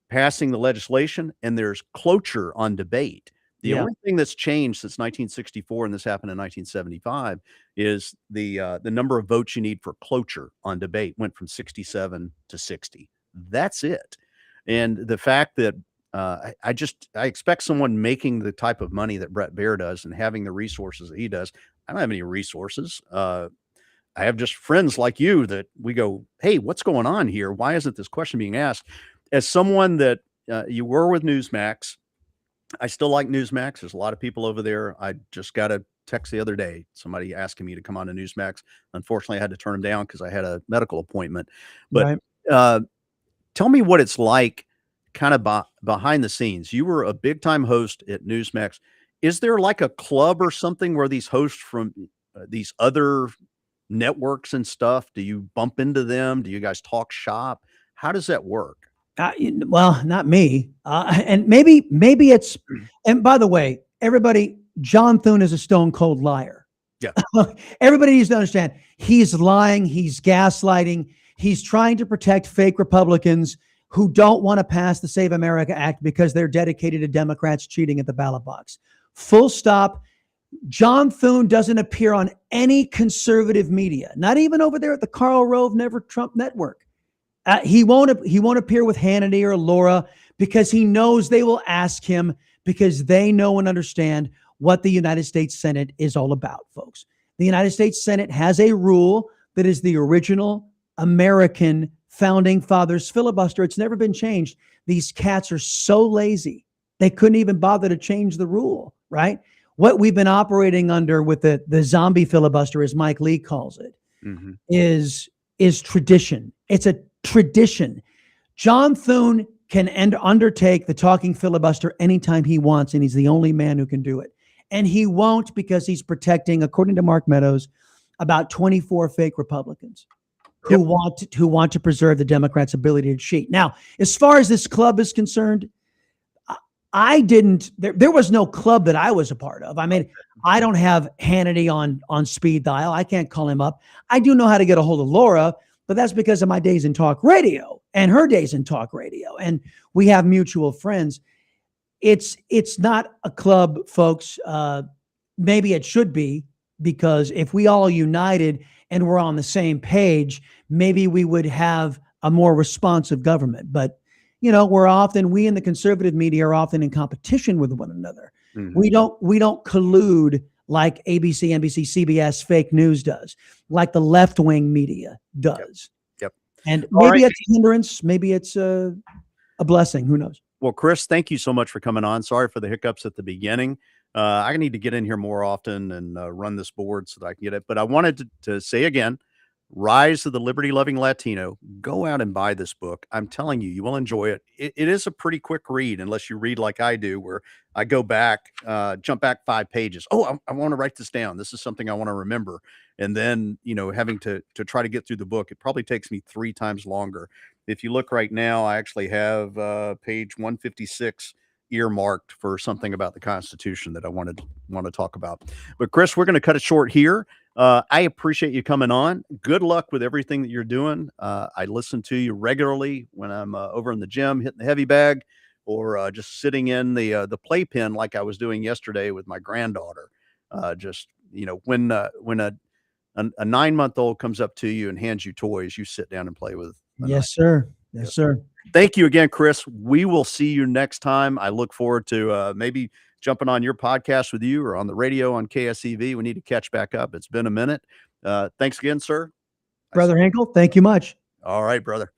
passing the legislation and there's cloture on debate. The only thing that's changed since 1964, and this happened in 1975, is the number of votes you need for cloture on debate went from 67 to 60. That's it. And the fact that I expect someone making the type of money that Brett Baer does and having the resources that he does. I don't have any resources. I have just friends like you that we go, hey, what's going on here? Why isn't this question being asked? As someone that you were with Newsmax, I still like Newsmax. There's a lot of people over there. I just got a text the other day, somebody asking me to come on to Newsmax. Unfortunately, I had to turn them down because I had a medical appointment. But tell me what it's like kind of behind the scenes. You were a big time host at Newsmax. Is there like a club or something where these hosts from these other networks and stuff, do you bump into them? Do you guys talk shop? How does that work? Well, not me. And maybe it's, and by the way, everybody, John Thune is a stone cold liar. Yeah. Everybody needs to understand he's lying. He's gaslighting. He's trying to protect fake Republicans who don't want to pass the Save America Act because they're dedicated to Democrats cheating at the ballot box. Full stop. John Thune doesn't appear on any conservative media, not even over there at the Karl Rove Never Trump Network. He won't appear with Hannity or Laura because he knows they will ask him because they know and understand what the United States Senate is all about, folks. The United States Senate has a rule that is the original American founding fathers filibuster. It's never been changed. These cats are so lazy. They couldn't even bother to change the rule, right? What we've been operating under with the zombie filibuster, as Mike Lee calls it, is tradition. It's a tradition. John Thune can undertake the talking filibuster anytime he wants, and he's the only man who can do it. And he won't because he's protecting, according to Mark Meadows, about 24 fake Republicans who want to preserve the Democrats' ability to cheat. Now, as far as this club is concerned, there was no club that I was a part of. I mean, I don't have Hannity on speed dial. I can't call him up. I do know how to get a hold of Laura, but that's because of my days in talk radio and her days in talk radio. And we have mutual friends. It's not a club, folks. Maybe it should be, because if we all united and we're on the same page, maybe we would have a more responsive government. But, we in the conservative media are often in competition with one another. Mm-hmm. We don't collude like ABC, NBC, CBS fake news does, like the left-wing media does. Yep. And All maybe right. it's a hindrance, maybe it's a blessing. Who knows? Well, Chris, thank you so much for coming on. Sorry for the hiccups at the beginning. I need to get in here more often and run this board so that I can get it. But I wanted to say again, Rise of the Liberty Loving Latino. Go out and buy this book. I'm telling you, you will enjoy it. It is a pretty quick read, unless you read like I do, where I go back, jump back 5 pages. Oh, I want to write this down. This is something I want to remember. And then, having to try to get through the book, it probably takes me 3 times longer. If you look right now, I actually have page 156 earmarked for something about the Constitution that I want to talk about. But Chris, we're going to cut it short here. I appreciate you coming on. Good luck with everything that you're doing. I listen to you regularly when I'm over in the gym hitting the heavy bag, or just sitting in the playpen like I was doing yesterday with my granddaughter. When a 9-month-old comes up to you and hands you toys, you sit down and play with. Yes, sir. Yes, sir. Thank you again, Chris. We will see you next time. I look forward to maybe jumping on your podcast with you or on the radio on KSEV. We need to catch back up. It's been a minute. Thanks again, sir. Brother Hinkle, thank you much. All right, brother.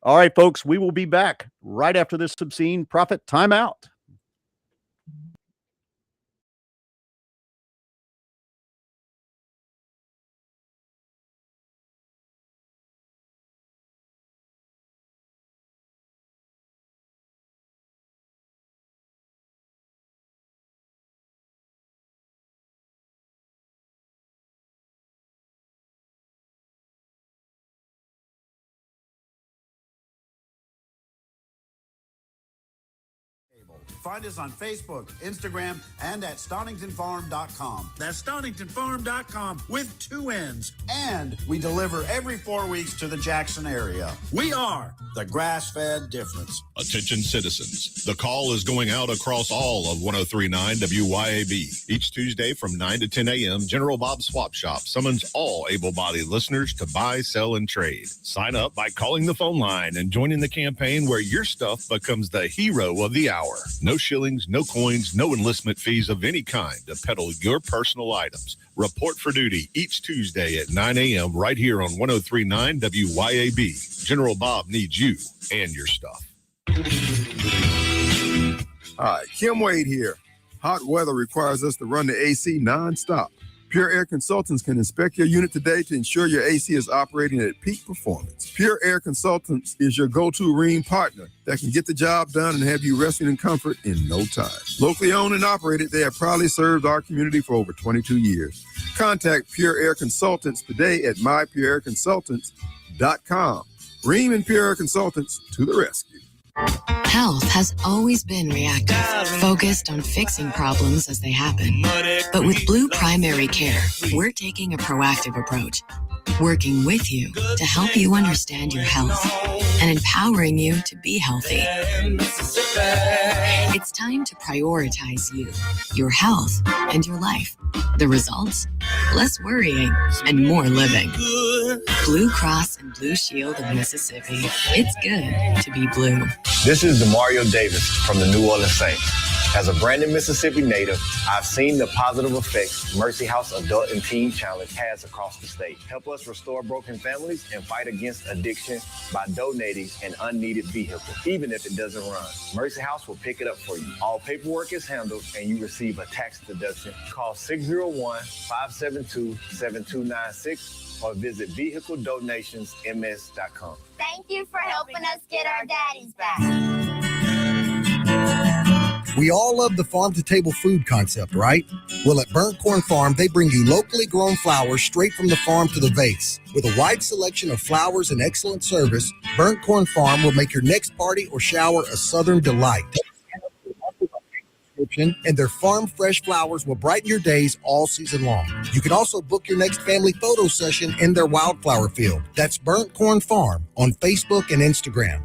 All right, folks, we will be back right after this obscene profit timeout. Find us on Facebook, Instagram, and at StoningtonFarm.com. That's StoningtonFarm.com with 2 N's. And we deliver every 4 weeks to the Jackson area. We are the grass-fed difference. Attention citizens. The call is going out across all of 103.9 WYAB. Each Tuesday from 9 to 10 a.m., General Bob's Swap Shop summons all able-bodied listeners to buy, sell, and trade. Sign up by calling the phone line and joining the campaign where your stuff becomes the hero of the hour. No shillings, no coins, no enlistment fees of any kind to peddle your personal items. Report for duty each Tuesday at 9 a.m. right here on 103.9 WYAB. General Bob needs you and your stuff. Hi, Kim Wade here. Hot weather requires us to run the AC nonstop. Pure Air Consultants can inspect your unit today to ensure your AC is operating at peak performance. Pure Air Consultants is your go-to Rheem partner that can get the job done and have you resting in comfort in no time. Locally owned and operated, they have proudly served our community for over 22 years. Contact Pure Air Consultants today at mypureairconsultants.com. Rheem and Pure Air Consultants to the rescue. Health has always been reactive, focused on fixing problems as they happen. But with Blue Primary Care, we're taking a proactive approach, working with you to help you understand your health and empowering you to be healthy. It's time to prioritize you, your health, and your life. The results? Less worrying and more living. Blue Cross and Blue Shield of Mississippi. It's good to be blue. This is Demario Davis from the New Orleans Saints. As a Brandon, Mississippi native, I've seen the positive effects Mercy House Adult and Teen Challenge has across the state. Help us restore broken families and fight against addiction by donating an unneeded vehicle, even if it doesn't run. Mercy House will pick it up for you. All paperwork is handled and you receive a tax deduction. Call 601-572-7296 or visit vehicledonationsms.com. Thank you for helping us get our daddies back. We all love the farm-to-table food concept, right? Well, at Burnt Corn Farm, they bring you locally grown flowers straight from the farm to the vase. With a wide selection of flowers and excellent service, Burnt Corn Farm will make your next party or shower a southern delight. And their farm fresh flowers will brighten your days all season long. You can also book your next family photo session in their wildflower field. That's Burnt Corn Farm on Facebook and Instagram.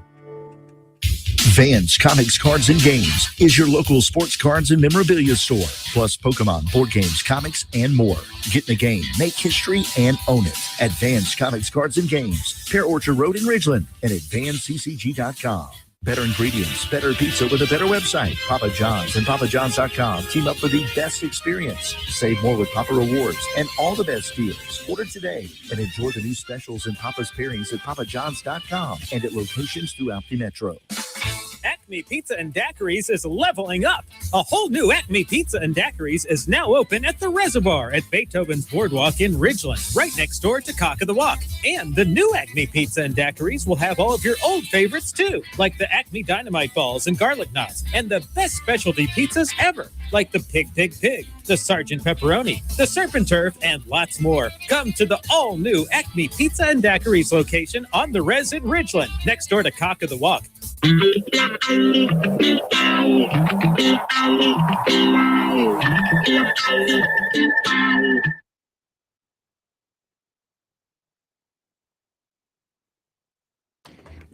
Vans Comics, Cards, and Games is your local sports cards and memorabilia store, plus Pokemon, board games, comics, and more. Get in the game, make history, and own it at Vans Comics, Cards, and Games, Pear Orchard Road in Ridgeland, and at vansccg.com. Better ingredients, better pizza with a better website. Papa John's and PapaJohns.com team up for the best experience. Save more with Papa Rewards and all the best deals. Order today and enjoy the new specials and Papa's pairings at PapaJohns.com and at locations throughout the metro. Acme Pizza and Daiquiris is leveling up. A whole new Acme Pizza and Daiquiris is now open at the Reservoir at Beethoven's Boardwalk in Ridgeland, right next door to Cock of the Walk. And the new Acme Pizza and Daiquiris will have all of your old favorites too, like the Acme Dynamite Balls and Garlic Knots, and the best specialty pizzas ever, like the Pig, the Sergeant Pepperoni, the Surf and Turf, and lots more. Come to the all-new Acme Pizza and Daiquiris location on the Res in Ridgeland, next door to Cock of the Walk.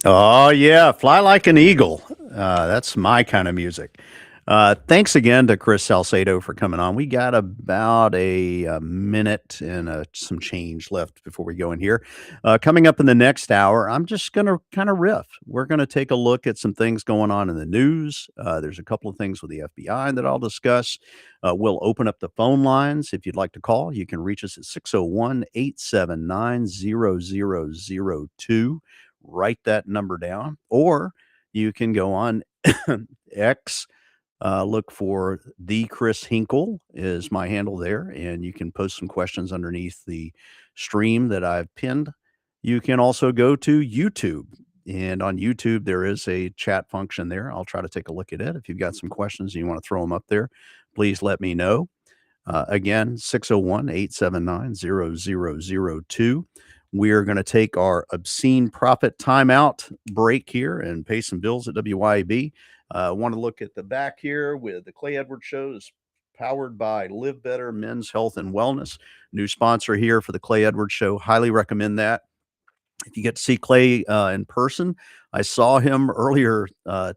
Oh, yeah. Fly like an eagle. That's my kind of music. Thanks again to Chris Salcedo for coming on. We got about a minute and some change left before we go in here. Coming up in the next hour, I'm just going to kind of riff. We're going to take a look at some things going on in the news. There's a couple of things with the FBI that I'll discuss. We'll open up the phone lines. If you'd like to call, you can reach us at 601-879-0002. Write that number down. Or you can go on X. Look for the Chris Hinkle is my handle there, and you can post some questions underneath the stream that I've pinned. You can also go to YouTube, and on YouTube there is a chat function there. I'll try to take a look at it. If you've got some questions and you want to throw them up there, please let me know. Again, 601-879-0002. We're going to take our obscene profit timeout break here and pay some bills at WYAB. I want to look at the back here with the Clay Edwards Show is powered by Live Better Men's Health and Wellness. New sponsor here for the Clay Edwards Show. Highly recommend that. If you get to see Clay in person, I saw him earlier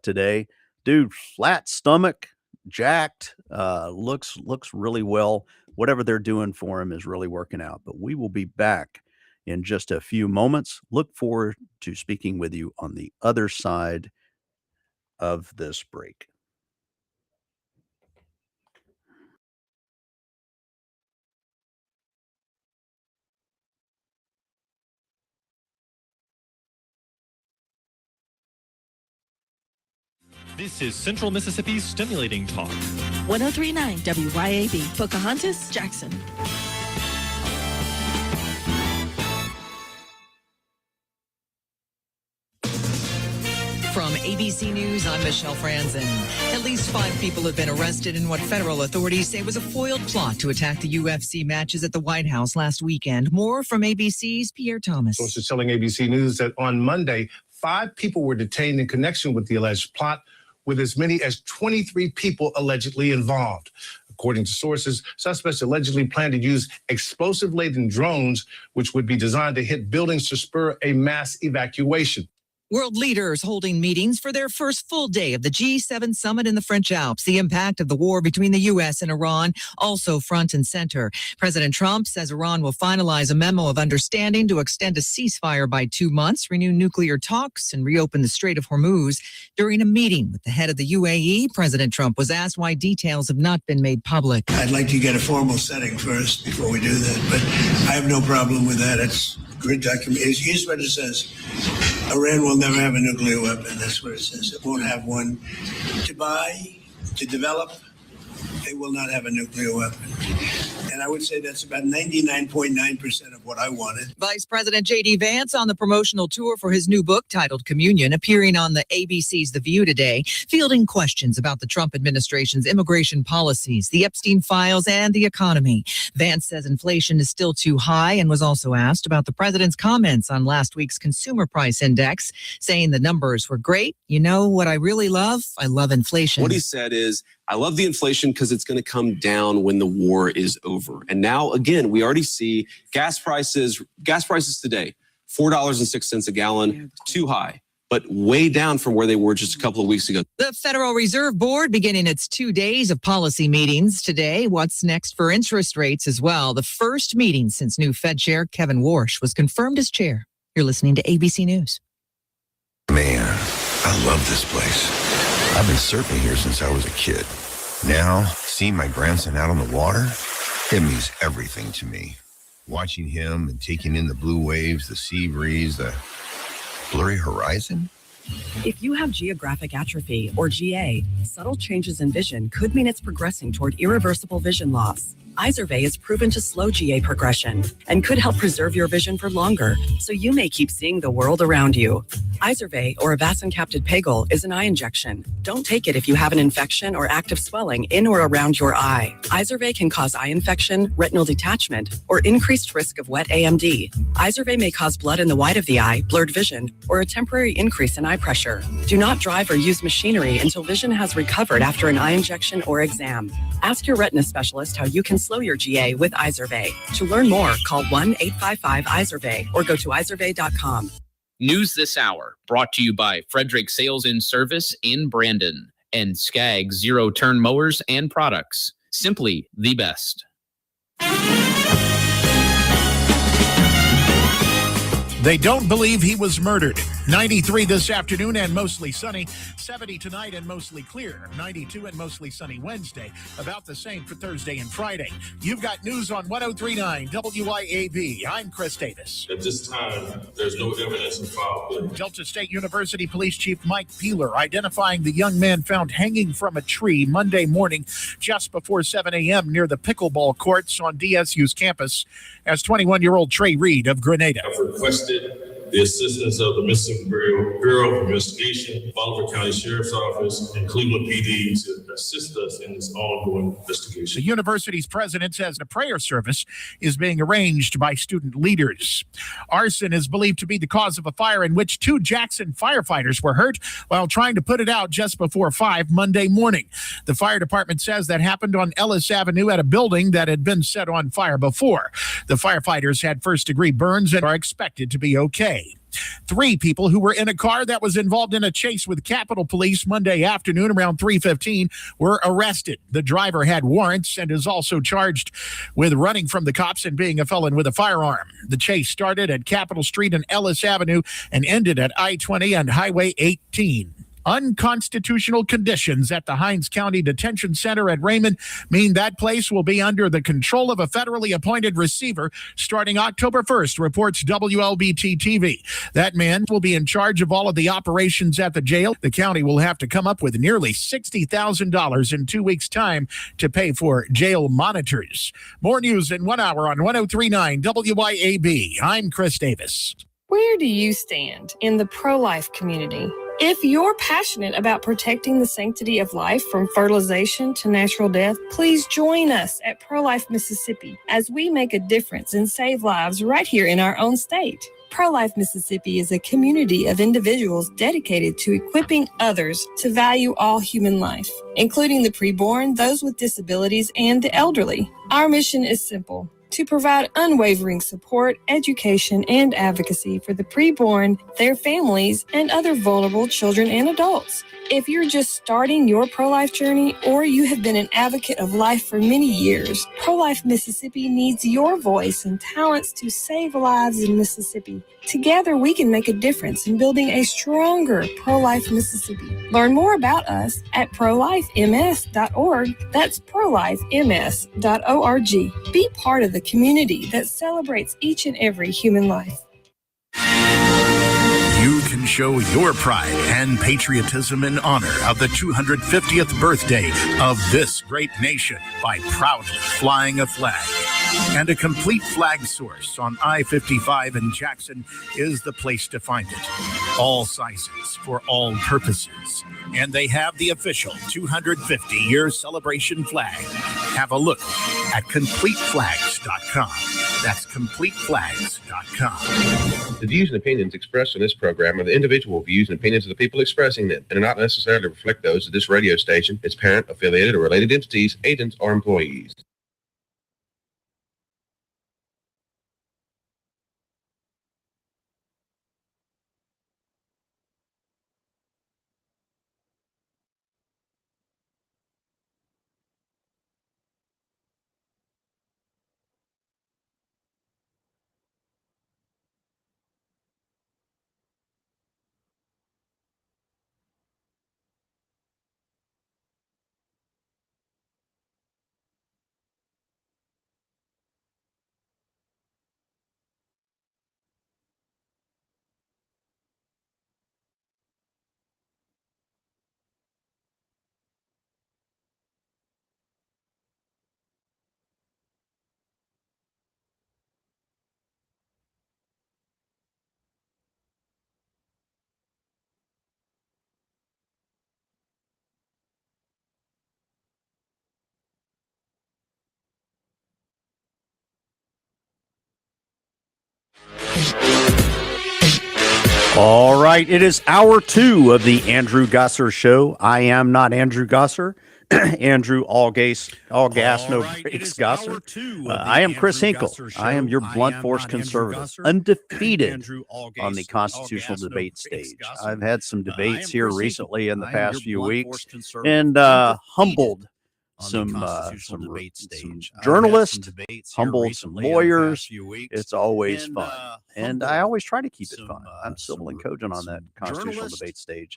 today. Dude, flat stomach, jacked, looks really well. Whatever they're doing for him is really working out. But we will be back in just a few moments. Look forward to speaking with you on the other side of this break. This is Central Mississippi's Stimulating Talk. 1039 WYAB, Pocahontas, Jackson. From ABC News, I'm Michelle Franzen. At least 5 people have been arrested in what federal authorities say was a foiled plot to attack the UFC matches at the White House last weekend. More from ABC's Pierre Thomas. Sources telling ABC News that on Monday, 5 people were detained in connection with the alleged plot, with as many as 23 people allegedly involved. According to sources, suspects allegedly plan to use explosive-laden drones, which would be designed to hit buildings to spur a mass evacuation. World leaders holding meetings for their first full day of the G7 summit in the French Alps. The impact of the war between the U.S. and Iran also front and center. President Trump says Iran will finalize a memo of understanding to extend a ceasefire by 2 months, renew nuclear talks, and reopen the Strait of Hormuz. During a meeting with the head of the UAE, President Trump was asked why details have not been made public. I'd like to get a formal setting first before we do that, but I have no problem with that. It's good document. Here's what it says. Iran will never have a nuclear weapon. That's what it says. It won't have one. To buy, to develop, they will not have a nuclear weapon. And I would say that's about 99.9% of what I wanted. Vice President J.D. Vance on the promotional tour for his new book titled Communion, appearing on the ABC's The View today, fielding questions about the Trump administration's immigration policies, the Epstein files, and the economy. Vance says inflation is still too high and was also asked about the president's comments on last week's consumer price index, saying the numbers were great. You know what I really love? I love inflation. What he said is, I love the inflation because it's going to come down when the war is over. And now, again, we already see gas prices today, $4.06 a gallon, too high, but way down from where they were just a couple of weeks ago. The Federal Reserve Board beginning its 2 days of policy meetings today. What's next for interest rates as well? The first meeting since new Fed Chair Kevin Warsh was confirmed as chair. You're listening to ABC News. Man, I love this place. I've been surfing here since I was a kid. Now, seeing my grandson out on the water, it means everything to me. Watching him and taking in the blue waves, the sea breeze, the blurry horizon. If you have geographic atrophy, or GA, subtle changes in vision could mean it's progressing toward irreversible vision loss. Izervay is proven to slow GA progression and could help preserve your vision for longer, so you may keep seeing the world around you. Izervay, or avacincaptad pegol, is an eye injection. Don't take it if you have an infection or active swelling in or around your eye. Izervay can cause eye infection, retinal detachment, or increased risk of wet AMD. Izervay may cause blood in the white of the eye, blurred vision, or a temporary increase in eye pressure. Do not drive or use machinery until vision has recovered after an eye injection or exam. Ask your retina specialist how you can slow your GA with Izervay. To learn more, call 1-855-IZERVAY or go to izervay.com. News this hour brought to you by Frederick Sales and Service in Brandon and Skag Zero Turn Mowers and Products. Simply the best. They don't believe he was murdered. 93 this afternoon and mostly sunny. 70 tonight and mostly clear. 92 and mostly sunny Wednesday. About the same for Thursday and Friday. You've got news on 103.9 WYAB. I'm Chris Davis. At this time, there's no evidence of foul play. Delta State University Police Chief Mike Peeler identifying the young man found hanging from a tree Monday morning just before 7 a.m. near the pickleball courts on DSU's campus as 21-year-old Trey Reed of Grenada. I've requested the assistance of the Mississippi Bureau of Investigation, Bolivar County Sheriff's Office, and Cleveland PD to assist us in this ongoing investigation. The university's president says a prayer service is being arranged by student leaders. Arson is believed to be the cause of a fire in which 2 Jackson firefighters were hurt while trying to put it out just before 5 Monday morning. The fire department says that happened on Ellis Avenue at a building that had been set on fire before. The firefighters had first-degree burns and are expected to be okay. 3 people who were in a car that was involved in a chase with Capitol Police Monday afternoon around 3:15 were arrested. The driver had warrants and is also charged with running from the cops and being a felon with a firearm. The chase started at Capitol Street and Ellis Avenue and ended at I-20 and Highway 18. Unconstitutional conditions at the Hinds County Detention Center at Raymond mean that place will be under the control of a federally appointed receiver starting October 1st, reports WLBT-TV. That man will be in charge of all of the operations at the jail. The county will have to come up with nearly $60,000 in 2 weeks' time to pay for jail monitors. More news in 1 hour on 103.9 WYAB. I'm Chris Davis. Where do you stand in the pro-life community? If you're passionate about protecting the sanctity of life from fertilization to natural death, please join us at Pro-Life Mississippi as we make a difference and save lives right here in our own state. Pro-Life Mississippi is a community of individuals dedicated to equipping others to value all human life, including the preborn, those with disabilities, and the elderly. Our mission is simple: to provide unwavering support, education, and advocacy for the preborn, their families, and other vulnerable children and adults. If you're just starting your pro-life journey or you have been an advocate of life for many years, Pro-Life Mississippi needs your voice and talents to save lives in Mississippi. Together, we can make a difference in building a stronger pro-life Mississippi. Learn more about us at prolifems.org. That's prolifems.org. Be part of the community that celebrates each and every human life. You can show your pride and patriotism in honor of the 250th birthday of this great nation by proudly flying a flag. And a complete flag source on I-55 in Jackson is the place to find it. All sizes for all purposes. And they have the official 250-year celebration flag. Have a look at CompleteFlags.com. That's CompleteFlags.com. The views and opinions expressed in this program are the individual views and opinions of the people expressing them and do not necessarily reflect those of this radio station, its parent, affiliated, or related entities, agents, or employees. All right, it is hour 2 of the Andrew Gosser Show. I am not Andrew Gosser. Andrew all gas, no brakes Gosser. I am Chris Hinkle. I am your blunt force conservative, undefeated on the constitutional debate stage. I've had some debates here recently in the past few weeks and humbled some journalists, humbled some lawyers. It's always fun. And I always try to keep it fun. I'm civil and cogent on that constitutional debate stage.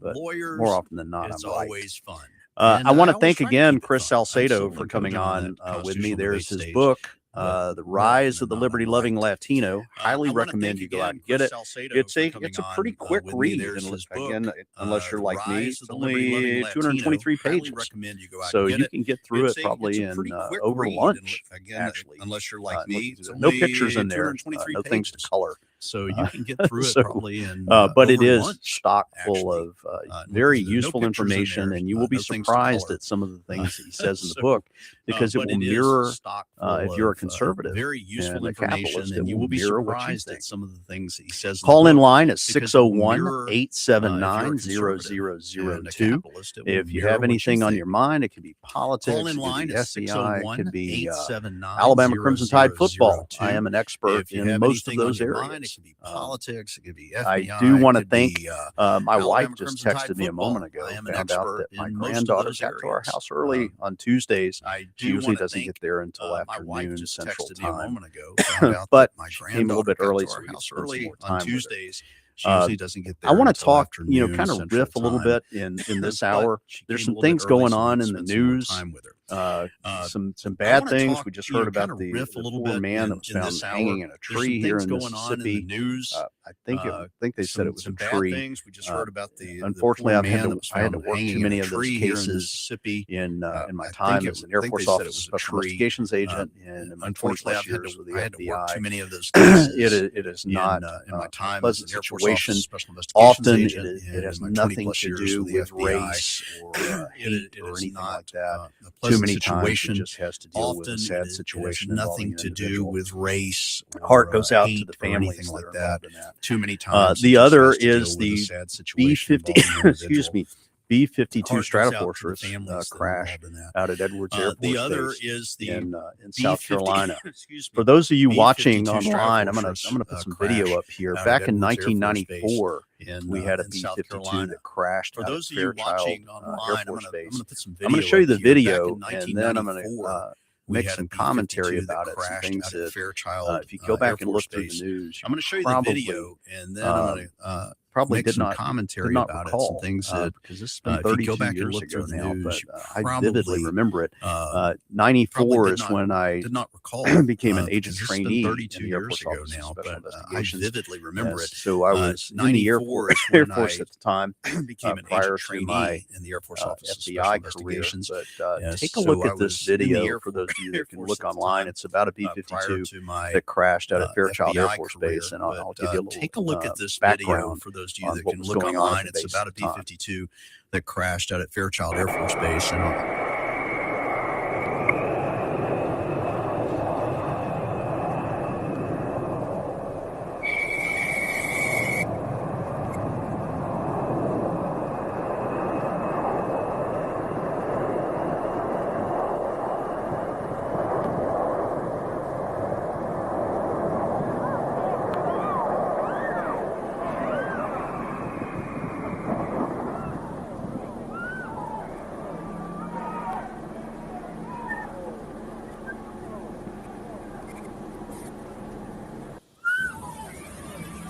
But more often than not, I'm right. Always fun. I want to thank again Chris Salcedo for coming on with me. There's his book, The Rise of the Liberty-Loving Latino. Highly recommend you go out and get it. It's a pretty quick read. Again, unless you're like me, it's only 223 pages. So you can get through it probably in over lunch. Actually, unless you're like me, no pictures in there, no things to color. So you can get through it probably in but it is stock full of very useful information, and you will be surprised at some of the things that he says in the book, because it will mirror if you're a conservative very useful information, and you will be surprised at some of the things that he says. Call in line at 601-879-0002 if you have anything on your mind. It could be politics, it could be SEI, it could be Alabama Crimson Tide football. I am an expert in most of those areas. It could be politics. It could be FBI. I do want to thank my wife just texted me a moment ago. I found out that my granddaughter got to our house early on Tuesdays. She usually doesn't get there until afternoon Central Time. But she came a little bit early, so we can spend some more time on Tuesdays. She usually doesn't get there. I want to talk, kind of riff a little bit in this hour. There's some things going on in the news. Some bad things. We just heard about the poor man that was found hanging in a tree here in Mississippi. I think they said it was a tree. We just heard about the unfortunately, I had to work too many of those cases in my time as an Air Force officer, special investigations agent, and in my 20+ years with the FBI. Too many of those cases. It is not in my time as an Air Force officer, special investigations agent. It has nothing to do with race or hate or anything like that. Too many times it just has to deal with a sad situation. Nothing to do with race. Heart goes out to the families like that. Too many times. The other is the B-50. Excuse me. B-52 Stratofortress crashed out at Edwards Air Force Base in South Carolina. For those of you watching online, I'm gonna put some video up here. Back in 1994, we had a B-52 that crashed out at Fairchild Air Force Base. I'm going to show you the video, and then I'm going to make some commentary about it. Some things that if you go back and look through the news, I'm going to show you the video, and then I'm going to probably did not commentary about it. Some things that because this has been 32 years ago now, but I vividly remember it. 94 is when I did not recall became an agent trainee in the Air Force Office of Special Investigations. I vividly remember it. So I was in the Air Force at the time, became an prior to my in the Air Force Office FBI career. But take a look at this video for those of you that can look online. It's about a B-52 that crashed out at Fairchild Air Force Base, and I'll give you a little take a look at this background for those of you that can look online. It's about a B-52 that crashed out at Fairchild Air Force Base. And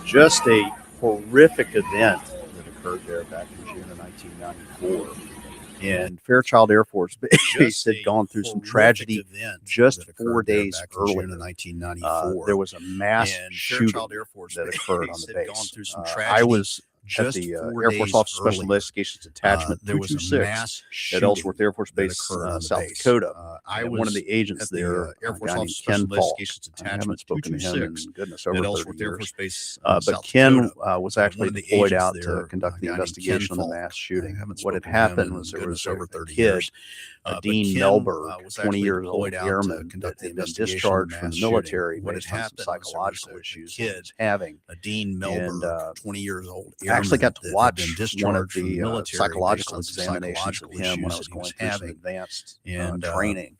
just a horrific event that occurred there back in June of 1994. And Fairchild Air Force Base had gone through some tragedy just 4 days earlier. In 1994, there was a mass shooting that occurred on the base. I was at the Air Force Office of Special Investigations Attachment 226 at Ellsworth Air Force Base, South Dakota. One of the agents there, Air Force Office of Special Investigations Attachment 226, goodness, over 30 years. But Ken was actually deployed out to conduct the investigation on the mass shooting. What had happened was there was over 30 years. Dean Melberg, 20 years old airman, that had been discharged from the military based on some psychological issues he was having. Dean Melberg, 20 years old I actually got to watch one of the psychological examinations of him when I was going through some advanced training.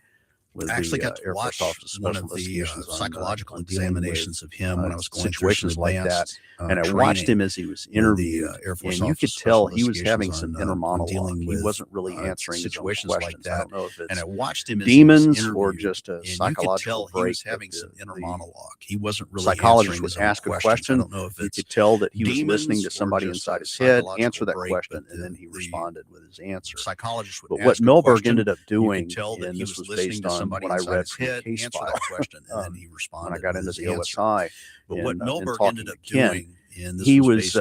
Actually got to watch one of the psychological examinations of him when I was going through situations like that. And I watched him as he was interviewed, and you could tell he was having some inner monologue. He wasn't really answering situations like that. I don't know if it's and I watched him as demons or just a psychological break. He was having some inner monologue. He wasn't really psychologist would ask a question. I don't know if you could tell that he was listening to somebody inside his head answer that question, and then he responded with his answer. Psychologist would but what Melberg ended up doing, and this was based on what I read from the case file, and then he responded when I got into the OSI. But what Melberg ended up doing, and he was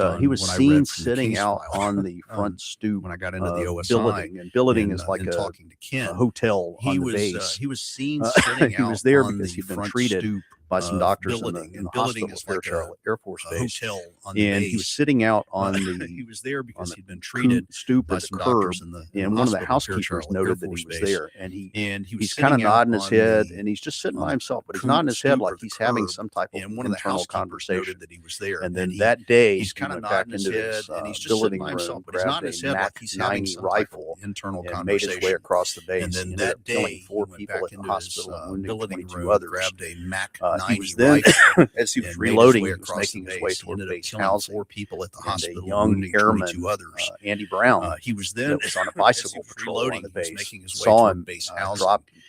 seen sitting out on the front stoop when I got into the OSI. Billeting, and billeting is like a hotel on the base. He was seen sitting he was there because he'd been treated by some doctors in the hospital at Fairchild Air Force Base. Hotel on the and base. He was sitting out on the he was there because he'd been treated stoop by at the some curb, doctors in the and one of the housekeepers noted that he was there, and he's kind of nodding his head, and he's just sitting by himself, but he's nodding his head like he's having some type of internal conversation. That he was there, and then that day he's kind of back nodding his into head, his and he's just billeting sitting by room, himself, but he's nodding his head like he's having some rifle, internal and made his way conversation. across the base. And then He ended that up killing day, 4 he went people back at the into hospital and his wounding billeting 22 room, others. grabbed a Mac He 90 was then, rifle, as he was and made his reloading, way he was across making the his way base. He toward ended up base killing housing. 4 people at the And a hospital, young wounding airman, 22 others. Andy Brown, He was then that was on a bicycle as he was patrol reloading, on the he was base, making his way saw toward him base housing.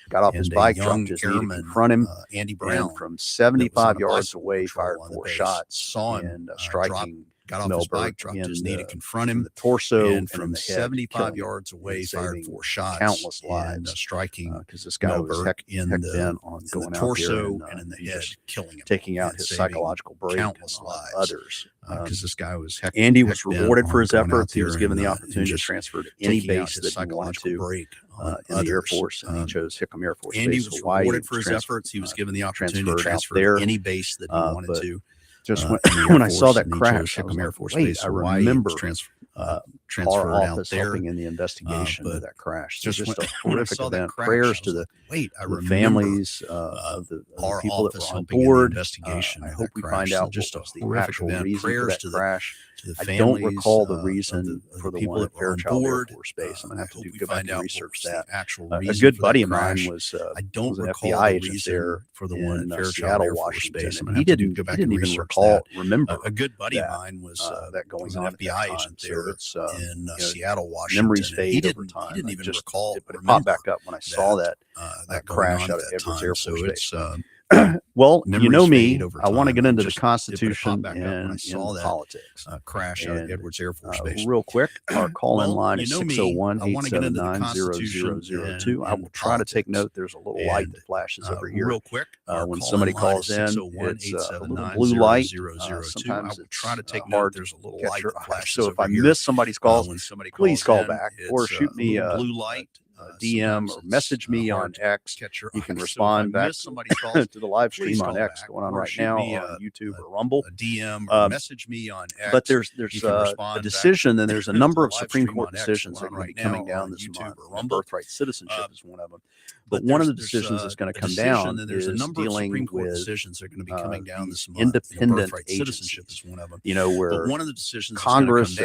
got off his And a bike, young dropped his knee to airman, confront him, Andy Brown, and from that was 75 on a yards bicycle away, patrol fired on the 4 base, shots, saw him, and striking got off his Melberg bike, dropped his knee to confront him, in the torso, and in from the head, 75 killing him, yards away, and fired saving 4 shots, countless and lives, striking because this guy was Melberg heck in bent the on going out torso there and in the and head, just killing him, taking out and his saving psychological break countless on lives. others. Because this guy was heck. Andy was heck bent rewarded for on his going out efforts. He there was given the and opportunity to just transfer to any taking out base his that he wanted psychological to break in the Air Force, and he chose Hickam Air Force Andy Base, was Hawaii. rewarded for his efforts. He was given the opportunity to transfer there to any base that he wanted to. Just in the when Air I saw Force, that and he crash, chose I was Hickam Air like, Force wait, Base, I Hawaii, remember transferred our out office there. helping in the investigation of that crash. So just a when I horrific saw that event. crash, Prayers I to was the, like, wait, I the remember families of the our people that office were on helping in the board. investigation I of hope that we crash. find So out just what a was the horrific actual event. reason for Prayers that to crash. the I don't families, recall the of reason for the one people at that were on Fairchild Air board. Force Base. I'm gonna have to we go back find and out research what was that. the actual A reason good for buddy that of mine crash. was I don't was an recall FBI the agent reason there for the one in at Fairchild Seattle, Air Force Washington, Base. I'm and gonna he have to didn't go back and even research recall that. remember A good buddy of that, mine was that going was on an at that FBI time. agent So there it's in Seattle, Washington. memories and fade over time. He didn't even just, recall, but it popped back up when I saw that crash out at Edwards Air Force Base. Well, you know me. I want to get into the Constitution and politics. Crash out at Edwards Air Force Base. Real quick, our call-in line is 601-879-0002. I will try to take note. There's a little light that flashes over here. Real quick, when somebody calls in, it's a little blue light. Sometimes it's try to take hard note. There's a little to catch light your that eye. flashes So if I over here. miss somebody's calls, when somebody please calls call in, back or it's, shoot me blue light. DM or message me on X. You can respond back to the live stream on X going on right now on YouTube or Rumble. DM or message me on X. But there's a decision, and there's a number of Supreme Court decisions that are going to be coming down this month. Birthright citizenship is one of them. But one of the decisions that's going to come down is dealing with decisions are going to be coming down this month. independent citizenship is one of them. You know, where one of the decisions Congress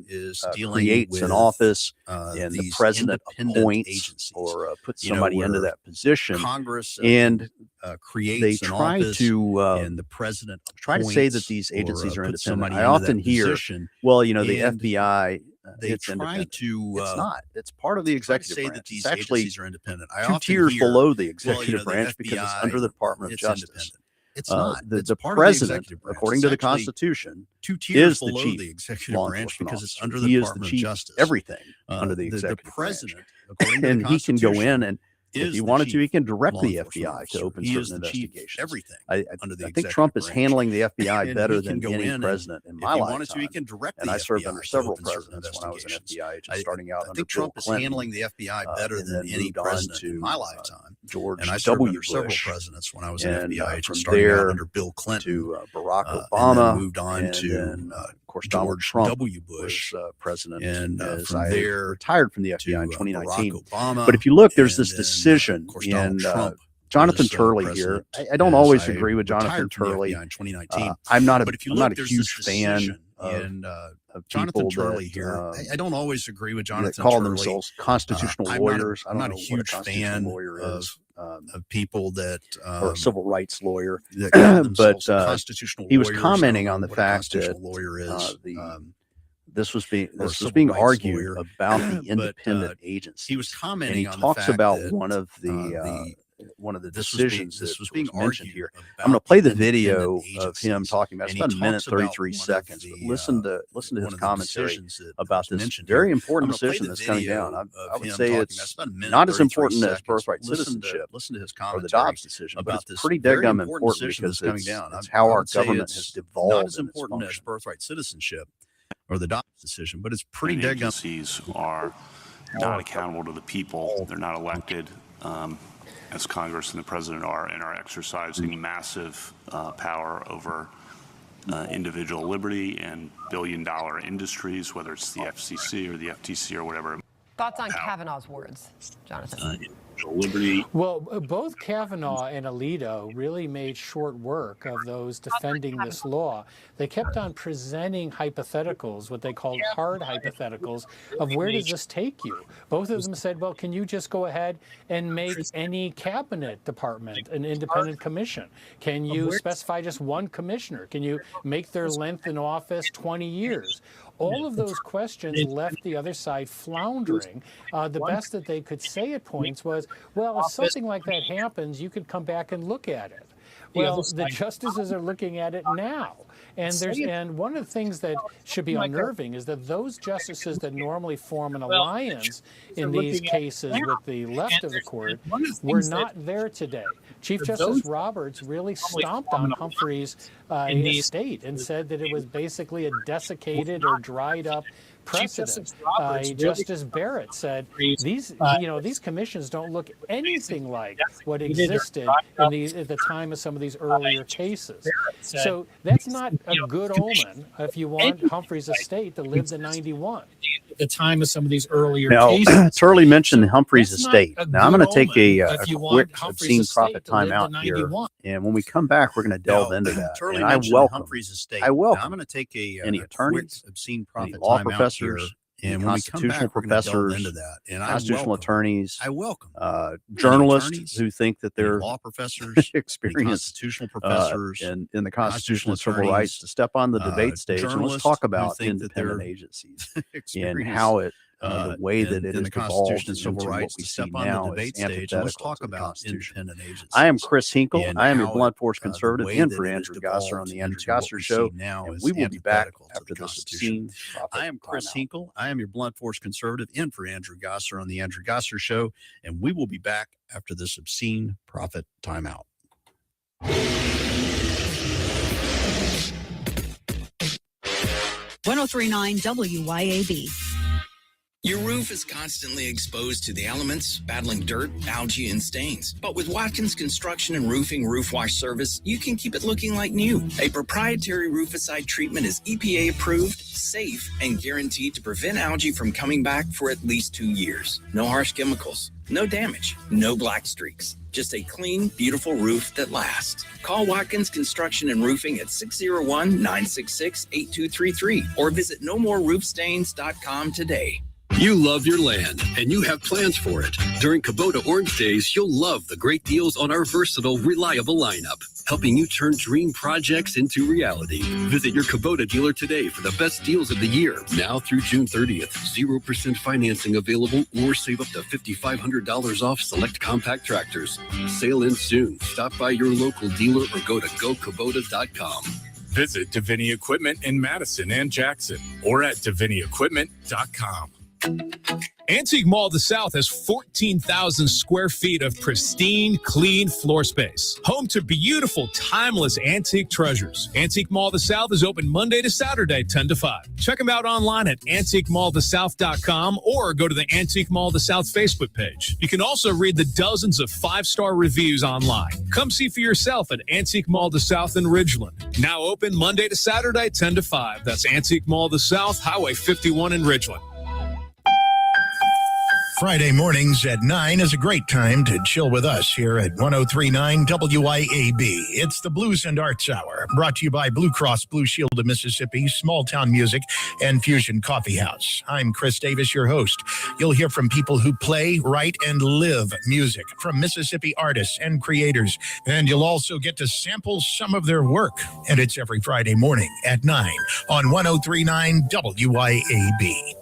is creates an office and the president appoints or puts somebody into that position. Congress and creates they try to and the president try to say that these agencies are independent. I into often that hear, position, well, you know, the and FBI. They It's try independent. to. It's not. It's part of the executive say branch. that these It's actually agencies are independent. I two often tiers hear, below the well, executive you know, the branch because it's FBI, under the Department of it's Justice. independent. It's not. The, It's the part of the president, executive branch. according It's to the actually Constitution, two tiers is the below chief the executive law branch enforcement because it's officer. under the He is Department the of chief Justice. everything under the executive president, branch. according to And the he can go Constitution, in and If he wanted to, he can direct the FBI to open certain investigations. Everything. I think Trump is handling the FBI better than any president in my lifetime. He can direct and I served under several presidents when I was an FBI agent, starting out under Bill Trump is Clinton, handling the FBI better than any president in my lifetime. George and I served W. under several Bush. presidents when I was an FBI agent, from starting there out under Bill Clinton to Barack and Obama, then moved on and to then, of course, Donald George Trump W. Bush, was president, and as from I there retired from the FBI in to 2019. Barack Obama, But if you look, there's this and then, decision of course, Donald in Trump Jonathan was, Turley president here. I don't as always I agree with Jonathan retired from the Turley. FBI in 2019. I'm not But if you I'm look, not a there's huge this fan decision of Jonathan people Turley that, here. I don't always agree with that Jonathan call Turley. themselves constitutional lawyers. I'm not a what huge constitutional fan lawyer is. of people that Or a civil rights lawyer, that call but themselves constitutional he was lawyers. commenting I don't on know the what a fact that constitutional lawyer is. this was or a civil being rights argued lawyer. about the But, independent agency. he was and commenting he on the talks fact about that, one of the this was being- decisions this that was being mentioned argued here. about I'm going to play the the video independent of him agencies. talking about. It's And about he a minute talks about 33 one of seconds. the, But listen to one his of the commentary decisions that about was this mentioned very here. important I'm gonna play decision the that's coming video down. of I would him say talking. it's That's about a minute, not as 33 important as seconds. birthright Listen to- citizenship listen to his or the commentary Dobbs decision, but about it's this pretty very daggum important important decision because that's coming it's down. it's I how our would say government it's has devolved. not as in its important as function. birthright citizenship or the Dobbs decision, but it's pretty Government daggum. agencies are not accountable to the people. They're not elected as Congress and the president are, and are exercising massive power over individual liberty and billion-dollar industries, whether it's the FCC or the FTC or whatever. Thoughts on Kavanaugh's words, Jonathan? Liberty. Well, both Kavanaugh and Alito really made short work of those defending this law. They kept on presenting hypotheticals, what they called hard hypotheticals, of where does this take you? Both of them said, well, can you just go ahead and make any cabinet department an independent commission? Can you specify just one commissioner? Can you make their length in office 20 years? All of those questions left the other side floundering. The best that they could say at points was, well, if something like that happens, you could come back and look at it. Well, the justices are looking at it now. And one of the things that should be unnerving is that those justices that normally form an alliance in these cases with the left of the court were not there today. Chief Justice Roberts really stomped on Humphrey's estate and said that it was basically a desiccated or dried up precedent. Justice Barrett said these commissions don't look anything like what existed at the time of some of these earlier cases. So that's not a good omen if you want Humphrey's estate to live to 91. At the time of some of these earlier cases. Turley mentioned Humphrey's estate. Now I'm going to take a quick obscene profit time out here, and when we come back, we're going to delve into that. Turley And I mentioned welcome Humphrey's estate. I welcome Now I'm going to take any attorneys, obscene any profit law time out professors, here, and when we come constitutional back, we're gonna delve professors, into that. And constitutional attorneys, I welcome journalists attorneys, who think that they're law professors, experienced constitutional professors, in the Constitution and civil attorneys, rights to step on the debate stage and let's journalists talk who about think that independent they're agencies and experienced, how it the way that it in has the evolved Constitution and civil into what rights we to see step on now the debate is stage and let's antithetical talk to the about Constitution. independent agencies. I am Chris Hinkle. and I am your how blunt force the conservative way in that for it Andrew has Gosser on the evolved Andrew into what Gosser we Show. see now And is we will be back antithetical to after the this Constitution. obscene profit I am Chris timeout. Hinkle. I am your blunt force conservative in for Andrew Gosser on the Andrew Gosser Show, and we will be back after this obscene profit timeout. 1039 WYAB. Your roof is constantly exposed to the elements, battling dirt, algae, and stains. But with Watkins Construction and Roofing Roof Wash Service, you can keep it looking like new. A proprietary rooficide treatment is EPA approved, safe, and guaranteed to prevent algae from coming back for at least 2 years. No harsh chemicals, no damage, no black streaks. Just a clean, beautiful roof that lasts. Call Watkins Construction and Roofing at 601-966-8233 or visit nomoreroofstains.com today. You love your land, and you have plans for it. During Kubota Orange Days, you'll love the great deals on our versatile, reliable lineup, helping you turn dream projects into reality. Visit your Kubota dealer today for the best deals of the year. Now through June 30th, 0% financing available or save up to $5,500 off select compact tractors. Sale ends soon. Stop by your local dealer or go to gokubota.com. Visit Davini Equipment in Madison and Jackson or at DaviniEquipment.com. Antique Mall of the South has 14,000 square feet of pristine, clean floor space. Home to beautiful, timeless antique treasures. Antique Mall of the South is open Monday to Saturday, 10 to 5. Check them out online at antiquemallofthesouth.com or go to the Antique Mall of the South Facebook page. You can also read the dozens of 5-star reviews online. Come see for yourself at Antique Mall of the South in Ridgeland. Now open Monday to Saturday, 10 to 5. That's Antique Mall of the South, Highway 51 in Ridgeland. Friday mornings at 9 is a great time to chill with us here at 103.9 WYAB. It's the Blues and Arts Hour, brought to you by Blue Cross Blue Shield of Mississippi, Small Town Music, and Fusion Coffee House. I'm Chris Davis, your host. You'll hear from people who play, write, and live music from Mississippi artists and creators. And you'll also get to sample some of their work. And it's every Friday morning at 9 on 103.9 WYAB.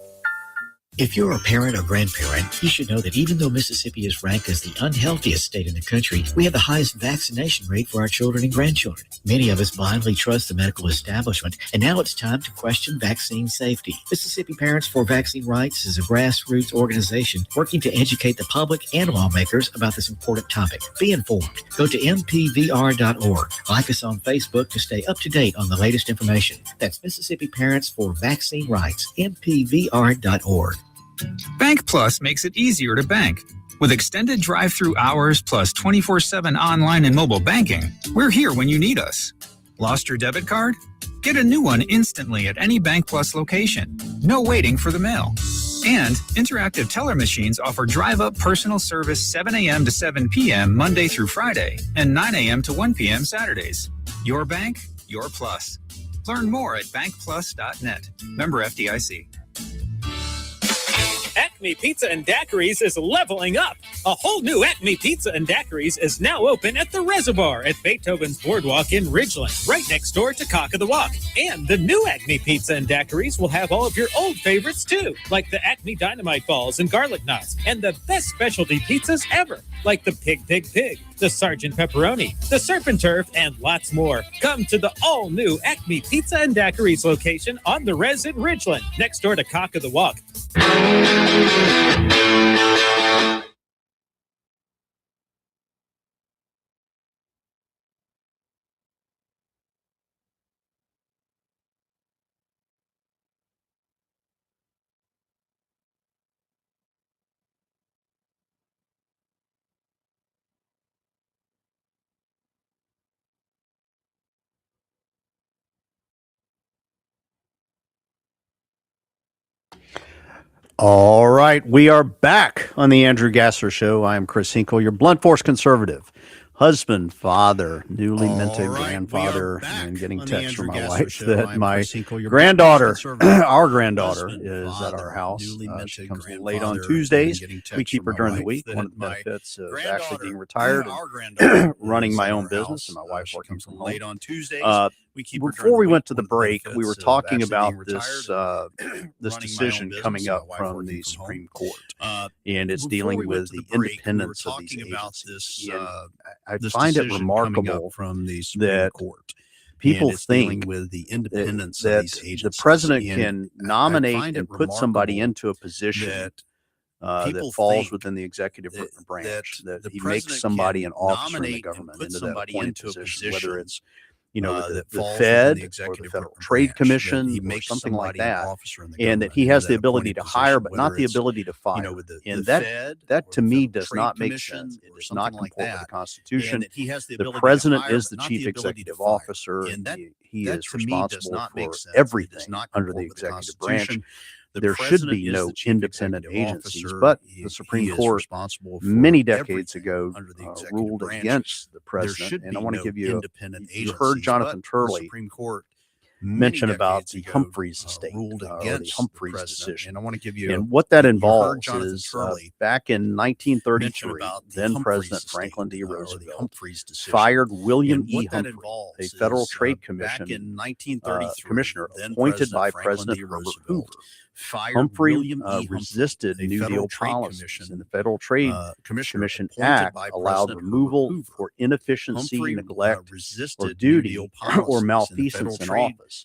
If you're a parent or grandparent, you should know that even though Mississippi is ranked as the unhealthiest state in the country, we have the highest vaccination rate for our children and grandchildren. Many of us blindly trust the medical establishment, and now it's time to question vaccine safety. Mississippi Parents for Vaccine Rights is a grassroots organization working to educate the public and lawmakers about this important topic. Be informed. Go to mpvr.org. Like us on Facebook to stay up to date on the latest information. That's Mississippi Parents for Vaccine Rights, mpvr.org. Bank Plus makes it easier to bank. With extended drive-through hours plus 24/7 online and mobile banking, we're here when you need us. Lost your debit card? Get a new one instantly at any Bank Plus location. No waiting for the mail. And interactive teller machines offer drive-up personal service 7 a.m. to 7 p.m. Monday through Friday and 9 a.m. to 1 p.m. Saturdays. Your bank, your plus. Learn more at bankplus.net. Member FDIC. Acme Pizza and Daiquiris is leveling up. A whole new Acme Pizza and Daiquiris is now open at the Reservoir at Beethoven's Boardwalk in Ridgeland, right next door to Cock of the Walk. And the new Acme Pizza and Daiquiris will have all of your old favorites too, like the Acme Dynamite Balls and Garlic Knots, and the best specialty pizzas ever, like the Pig, the Sergeant Pepperoni, the Serpent Turf, and lots more. Come to the all-new Acme Pizza and Daiquiris location on the Res in Ridgeland, next door to Cock of the Walk. All right, we are back on the Andrew Gasser Show. I am Chris Hinkle, your blunt force conservative, husband, father, newly minted grandfather, and getting texts from my wife that my granddaughter, our granddaughter, is at our house. She comes in late on Tuesdays. We keep her during the week. One of the benefits of actually being retired and running my own business, and my wife working from home. Late on Tuesdays. Before we went to the break, we were talking about this this decision coming up from the Supreme Court, and it's dealing with the independence of these agencies. I find it remarkable that people think with the independence that of these agencies, the president can nominate and put somebody into a position that falls within the executive branch, that he makes somebody an officer in the government into that appointed position, whether it's the Fed or the Federal Trade Commission or something like that, and that he has the ability to hire but not the ability to fire. And that to me does not make sense. It does not comport with the Constitution. The president is the chief executive officer, and he is responsible for everything under the executive branch. There should be no independent agencies, but the Supreme Court many decades ago ruled against the president. And I want to give you you heard Jonathan Turley mention about the Humphreys estate, the Humphreys decision. And I want to give you and what that involves is back in 1933, then President Franklin D. Roosevelt fired William E. Humphrey, a Federal Trade Commission commissioner appointed by President Herbert Hoover. Humphrey resisted New Deal policies, and the Federal Trade Commission Act allowed removal for inefficiency, neglect, or duty or malfeasance in office.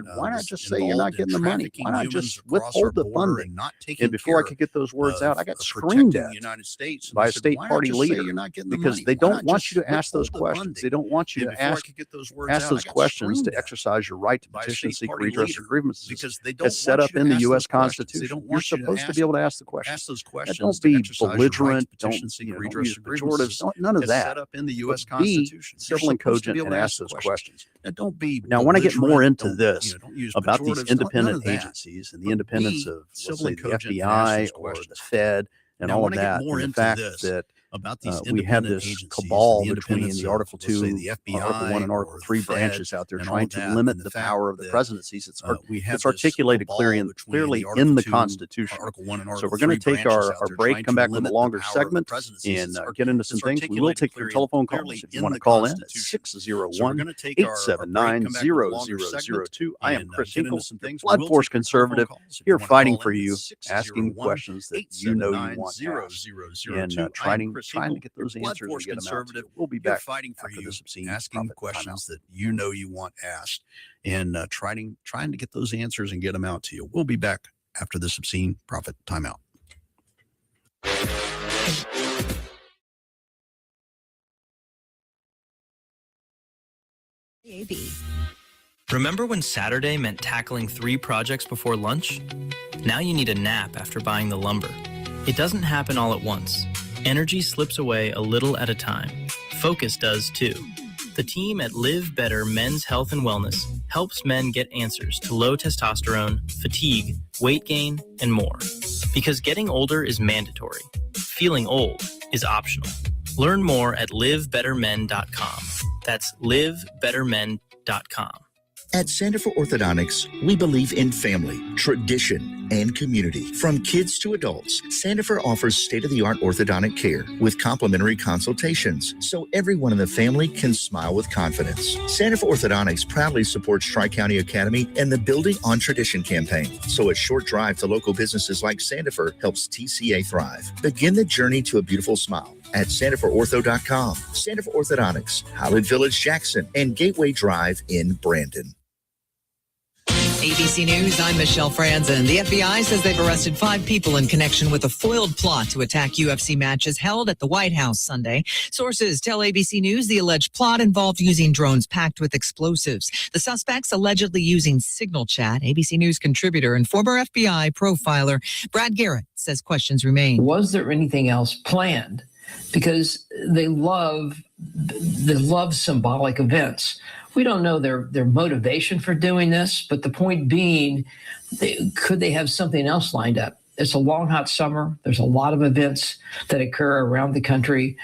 said, why not just say you're not getting the money? Why not just withhold the funding? And before I could get those words out, I got screamed at by a state party leader because they don't want you to ask those questions. They don't want you to ask those questions to exercise your right to petition, seek redress of grievances because they as set up in the U.S. Constitution. You're supposed to be able to ask the questions. Don't be belligerent. Don't use pejoratives. None of that. Set up in the U.S. Be Constitution. civil and cogent and ask those questions. And don't be now. I want to get more into don't, this don't use about these pejoratives, independent none of that. agencies and the independence of, let's civil say, and the cogent and FBI ask those or the questions. Fed and Now, I all of wanna get that. more And the into fact this that about these we have independent this agencies cabal and the between independence the of, Article let's say, 2, the FBI Article 1, and or Article the 3 Fed branches out there and trying all to that, limit and the the fact power of the that, presidencies. It's we have it's this articulated cabal clearly between the in the Article 2, Constitution. Article 1 and So Article we're going 3 to take our branches out there break, trying come to back with a limit the longer power of the segment, presidencies. and It's get into some things. We will articulated take your telephone calls clearly if you in want the to call in at Constitution. 601 take our break, 879 come back with a longer segment, 0002. I am and, Chris get into Hinkle, some things. Blood We'll Force take your telephone conservative, calls if you here wanna fighting call for in at you, asking 601 questions that you know you want asked, and trying to get those answers and get them out to you. We'll be back fighting for after you, this obscene asking profit questions timeout. that you know you want asked, and trying to get those answers and get them out to you. We'll be back after this obscene profit timeout. Remember when Saturday meant tackling 3 projects before lunch? Now you need a nap after buying the lumber. It doesn't happen all at once. Energy slips away a little at a time. Focus does too. The team at Live Better Men's Health and Wellness helps men get answers to low testosterone, fatigue, weight gain, and more. Because getting older is mandatory. Feeling old is optional. Learn more at livebettermen.com. That's livebettermen.com. At Center for Orthodontics, we believe in family, tradition, and community. From kids to adults, Sandifer offers state-of-the-art orthodontic care with complimentary consultations, so everyone in the family can smile with confidence. Sandifer Orthodontics proudly supports Tri-County Academy and the Building on Tradition campaign, so a short drive to local businesses like Sandifer helps TCA thrive. Begin the journey to a beautiful smile at SandiferOrtho.com. Sandifer Orthodontics, Highland Village, Jackson, and Gateway Drive in Brandon. ABC News, I'm Michelle Franzen. The FBI says they've arrested 5 people in connection with a foiled plot to attack UFC matches held at the White House Sunday. Sources tell ABC News the alleged plot involved using drones packed with explosives. The suspects allegedly using Signal Chat. ABC News contributor and former FBI profiler Brad Garrett says questions remain. Was there anything else planned? Because they love symbolic events. We don't know their motivation for doing this, but the point being, could they have something else lined up? It's a long, hot summer. There's a lot of events that occur around the country.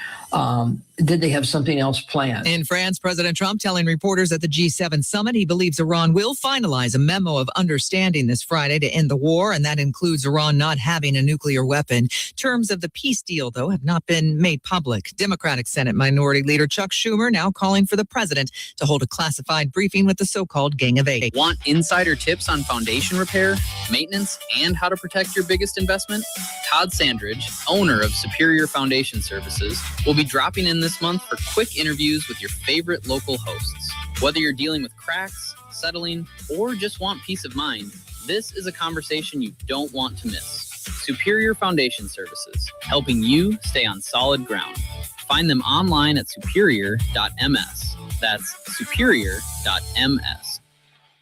Did they have something else planned? In France, President Trump telling reporters at the G7 summit he believes Iran will finalize a memo of understanding this Friday to end the war, and that includes Iran not having a nuclear weapon. Terms of the peace deal, though, have not been made public. Democratic Senate Minority Leader Chuck Schumer now calling for the president to hold a classified briefing with the so-called Gang of Eight. Want insider tips on foundation repair, maintenance, and how to protect your biggest investment? Todd Sandridge, owner of Superior Foundation Services, will be dropping in this month for quick interviews with your favorite local hosts. Whether you're dealing with cracks, settling, or just want peace of mind, this is a conversation you don't want to miss. Superior Foundation Services, helping you stay on solid ground. Find them online at superior.ms. That's superior.ms.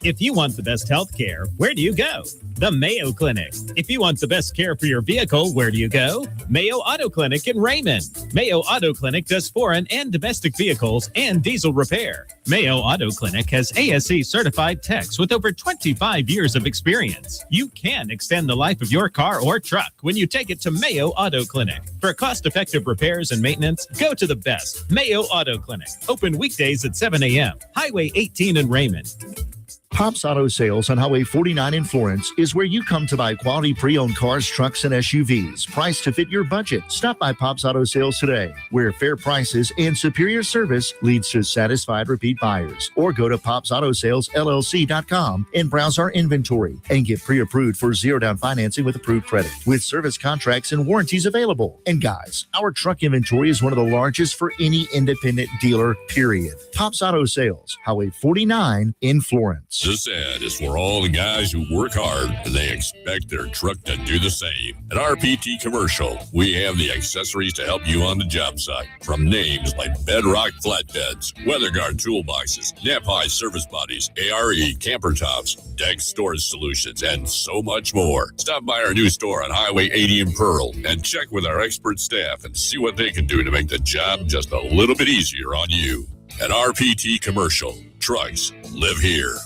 If you want the best health care, where do you go? The Mayo Clinic. If you want the best care for your vehicle, where do you go? Mayo Auto Clinic in Raymond. Mayo Auto Clinic does foreign and domestic vehicles and diesel repair. Mayo Auto Clinic has ASE certified techs with over 25 years of experience. You can extend the life of your car or truck when you take it to Mayo Auto Clinic. For cost-effective repairs and maintenance, go to the best, Mayo Auto Clinic. Open weekdays at 7 a.m. Highway 18 in Raymond. Pops Auto Sales on Highway 49 in Florence is where you come to buy quality pre-owned cars, trucks, and SUVs, priced to fit your budget. Stop by Pops Auto Sales today, where fair prices and superior service leads to satisfied repeat buyers. Or go to popsautosales.llc.com and browse our inventory and get pre-approved for zero-down financing with approved credit, with service contracts and warranties available. And guys, our truck inventory is one of the largest for any independent dealer, period. Pops Auto Sales, Highway 49 in Florence. This ad is for all the guys who work hard and they expect their truck to do the same. At RPT Commercial, we have the accessories to help you on the job site. From names like Bedrock Flatbeds, WeatherGuard Toolboxes, Nap-High Service Bodies, ARE Camper Tops, Deck Storage Solutions, and so much more. Stop by our new store on Highway 80 in Pearl and check with our expert staff and see what they can do to make the job just a little bit easier on you. At RPT Commercial, trucks live here.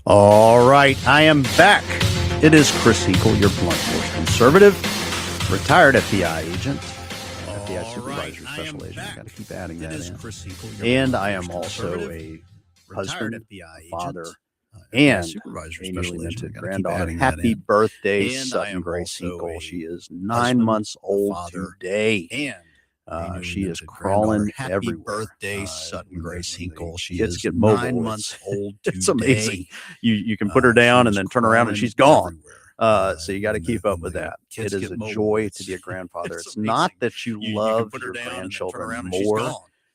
All right, I am back. It is Chris Hinkle, your blunt force conservative, retired FBI agent, FBI supervisor, special agent. I got to keep adding that in. Chris Hinkle, and I am also a husband, FBI father, agent, and supervisor, a special newly agent. minted Gotta keep granddaughter. adding that Happy in. birthday, And I Sutton am Grace also Hinkle. a She is 9 husband, months old father, today. And she is crawling Happy everywhere. birthday, Sutton Grace Hinkle. She Kids is get mobile. 9 months old today. It's amazing. You can put her down and then turn around and she's gone. So you got to keep up with that. It is a joy to be a grandfather. It's not that you love your grandchildren more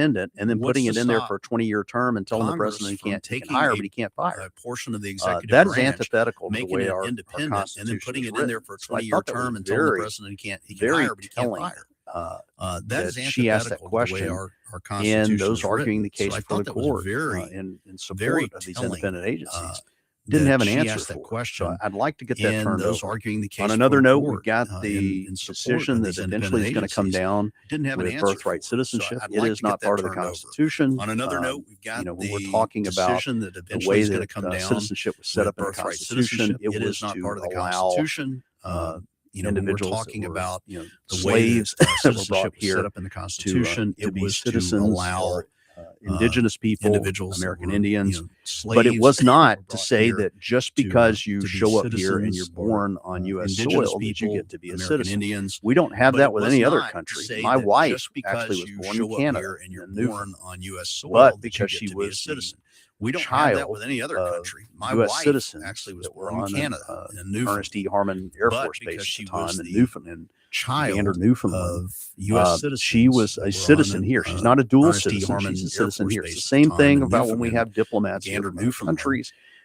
independent and then What's putting it to in there stop for a 20-year term and telling the Congress president from he can taking hire, a- but he can't fire. a portion of the executive That is branch, antithetical to the making way it our independent, Constitution and then putting is it in there written. for a So I 20-year thought that term was and telling the very, president he can very hire, but he can't telling, fire. that That is she asked that antithetical to the way question, our Constitution and those is arguing written. the case So I for thought the that was court very, in support very of these telling, independent agencies didn't that have an she answer asked that for. question, So I'd like to get that and turned those over. arguing the case On for another the note, we've court, got in the support decision of that these eventually is independent going to come agencies down didn't have an with answer birthright for. So citizenship. I'd It like is to get not that part of the turned over. Constitution. On another note, we've got when we're the talking about decision that the eventually way is going that to come down citizenship was set with up in the birthright Constitution, citizenship. it It was is not to part of the allow Constitution. When we're individuals talking that were, about the the way slaves that that were citizenship brought was set here up in the Constitution, to it be was citizens to allow or indigenous people, individuals that American were, Indians. slaves But it was that were not to brought say here that just to, because you to be show up here and you're citizens or, born on U.S. indigenous soil that you people, get to be a American citizen. Indians. We don't have But that it with was any other not to country. say My that wife just because actually was you born show in up Canada, here and you're in born Newfoundland. on U.S. soil, But that because you she get to be a was citizen. the We don't have that child with any other of country. My U.S. wife citizens actually was that were born in on Canada, in Newfoundland. Ernest E. Harmon Air But Force Base because at she the time was in the Newfoundland, child Gander, Newfoundland. of U.S. citizens, She was that a were citizen on here. She's not a dual Ernest E. citizen. Harmon She's a Air citizen Force here. Base It's at the same time thing in about when we Newfoundland, have diplomats here Gander, from other Newfoundland. countries.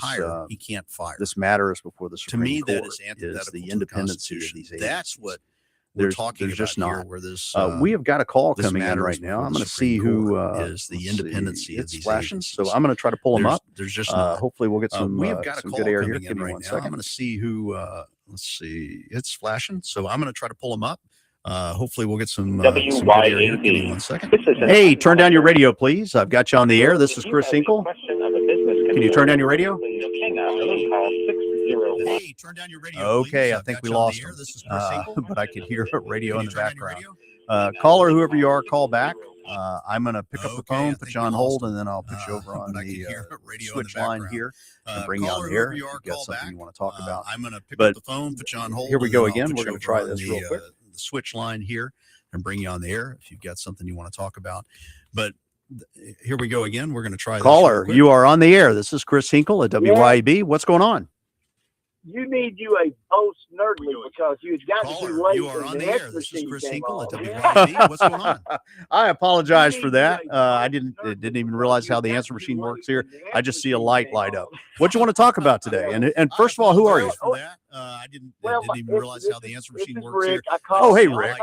hire, he can't fire. this matter is before the Supreme me, Court that is antithetical the to the independency of Constitution. these agencies. That's what we're talking there's about just here, not. where this We have got a call this coming in matter right is now. before I'm the going to see Supreme who Court is the let's independency see. of It's these flashing, agencies. so I'm going to try to pull them up. There's just not. Hopefully, we'll get some. We have got a some call good air coming here. in Give me right one now. second. I'm going to see who. Let's see. It's flashing, so I'm going to try to pull them up. Hopefully, we'll get some good air here. Give me one second. Hey, turn down your radio, please. I've got you on the air. This is Chris Hinkle. Can you turn down your radio? Hey, turn down your radio. Okay, I think we lost him. But I could hear a radio in the background. Caller, whoever you are, call back. I'm going to pick up the phone, put you on hold, and then I'll put you over on the switch line here and bring you on the air if you've got something you want to talk about. I'm going to pick up the phone, put you on hold. Here we go and then I'll again. put We're you going to try over on this real quick. The switch line here and bring you on the air if you've got something you want to talk about. But here we go again. We're going to try this. Caller, you are on the air. This is Chris Hinkle at WYAB. What's going on? you need you a post nerdly because you had got too late. You are on the air. This is Chris Hinkle at WYAB. WYAB. What's going on? I apologize for that. I didn't even realize how the answer machine works here. I just see a light light up. What you want to talk about today? And first of all, who are you? I didn't even realize how the answer machine works here. Oh, hey, Rick.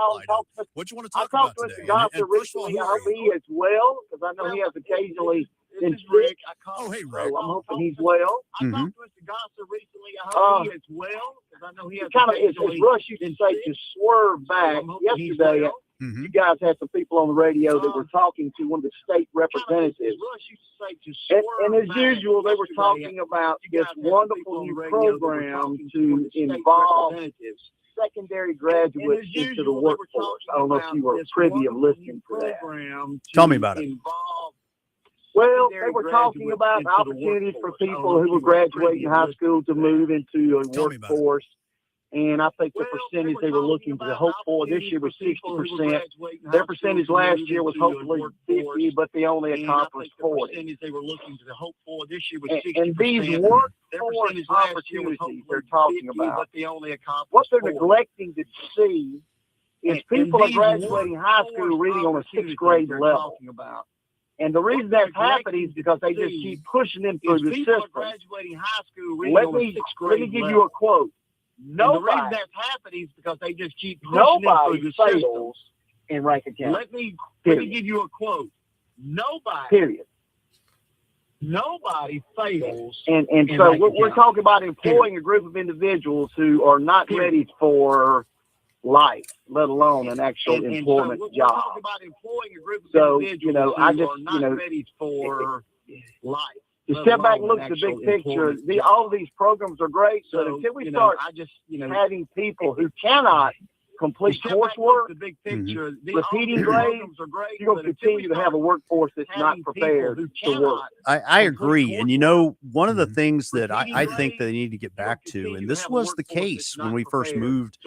What you want to I talk about talked to today? Mr. Gossett recently. I hope he is well because I know he has occasionally been sick. Oh, hey, So Rick. I'm hoping he's well. Mhm. I talked to Mr. Gossett recently. I hope he is well because I know he has occasionally. As Rush used to say, to swerve back. Yesterday, you guys had some people on the radio that were talking to one of the state representatives. And as usual, they were talking about this wonderful new program to involve secondary graduates into the workforce. I don't know if you were privy of listening to that. Tell me about it. Well, they were talking about opportunities for people who were graduating high school to move into a workforce. And I think the percentage they were looking to hope for this year was 60%. Their percentage last year was hopefully 50, but they only accomplished 40. And these workforce opportunities they're talking about, what they're neglecting to see is people are graduating high school reading on a sixth grade level. And the reason that's happening is because they just keep pushing them through the system. Let me give you a quote. Nobody fails in Rankin County. Let me give you a quote. Nobody fails. And so we're talking about employing a group of individuals who are not ready for life, let alone an actual employment job. So, I just, to step back and look at the big picture, all of these programs are great, but until we start having people who cannot complete coursework, repeating grades, you're going to continue to have a workforce that's not prepared to work. I agree. And one of the things that I think they need to get back to, and this was the case when we first moved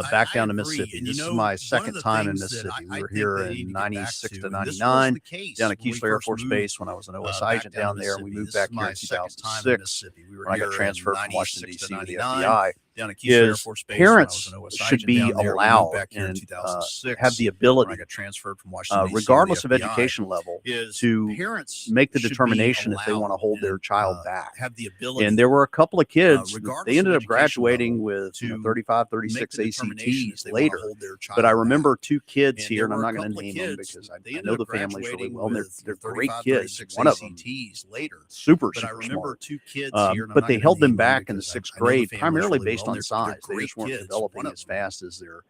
back down to Mississippi. This is my second time in Mississippi. We were here in 96 to 99 down at Keesler Air Force Base when I was an OS agent down there. And we moved back here in 2006 when I got transferred from Washington, D.C. to the FBI. Is parents should be allowed and have the ability, regardless of education level, to make the determination if they want to hold their child back. And there were a couple of kids, they ended up graduating with 35, 36 ACTs later. But I remember two kids here, and I'm not going to name them because I know the families really well, and they're great kids. One of them, super smart. But they held them back in the sixth grade, primarily based on size. They just weren't developing as fast as their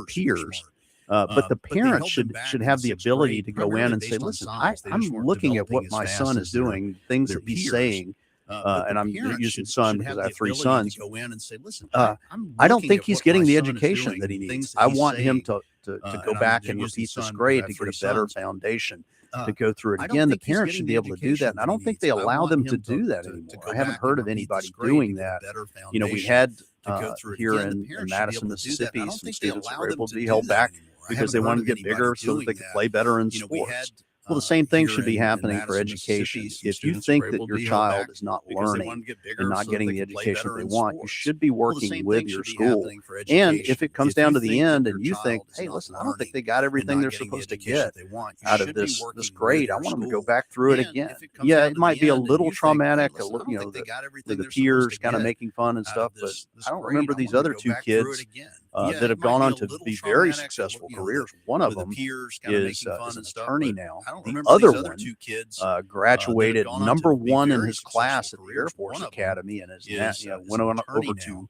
peers. But the parents should have the ability to go in and say, listen, I'm looking at what my son is doing, things that he's saying, and I'm using son because I have three sons. I don't think he's getting the education that he needs. I want him to go back and repeat this grade to get a better foundation. To go through it again, the parents should be able to do that, and I don't think they allow them to do that anymore. I haven't heard of anybody doing that. We had here in Madison, Mississippi, some students were able to be held back because they wanted to get bigger so that they could play better in sports. Well, the same thing should be happening for education. If you think that your child is not learning and not getting the education they want, you should be working with your school. And if it comes down to the end and you think, hey, listen, I don't think they got everything they're supposed to get out of this grade, I want them to go back through it again. Yeah, it might be a little traumatic, the peers kind of making fun and stuff, but I don't remember these other two kids that have gone on to be very successful careers. One of them is an attorney now. The other one graduated number one in his class at the Air Force Academy and went on over to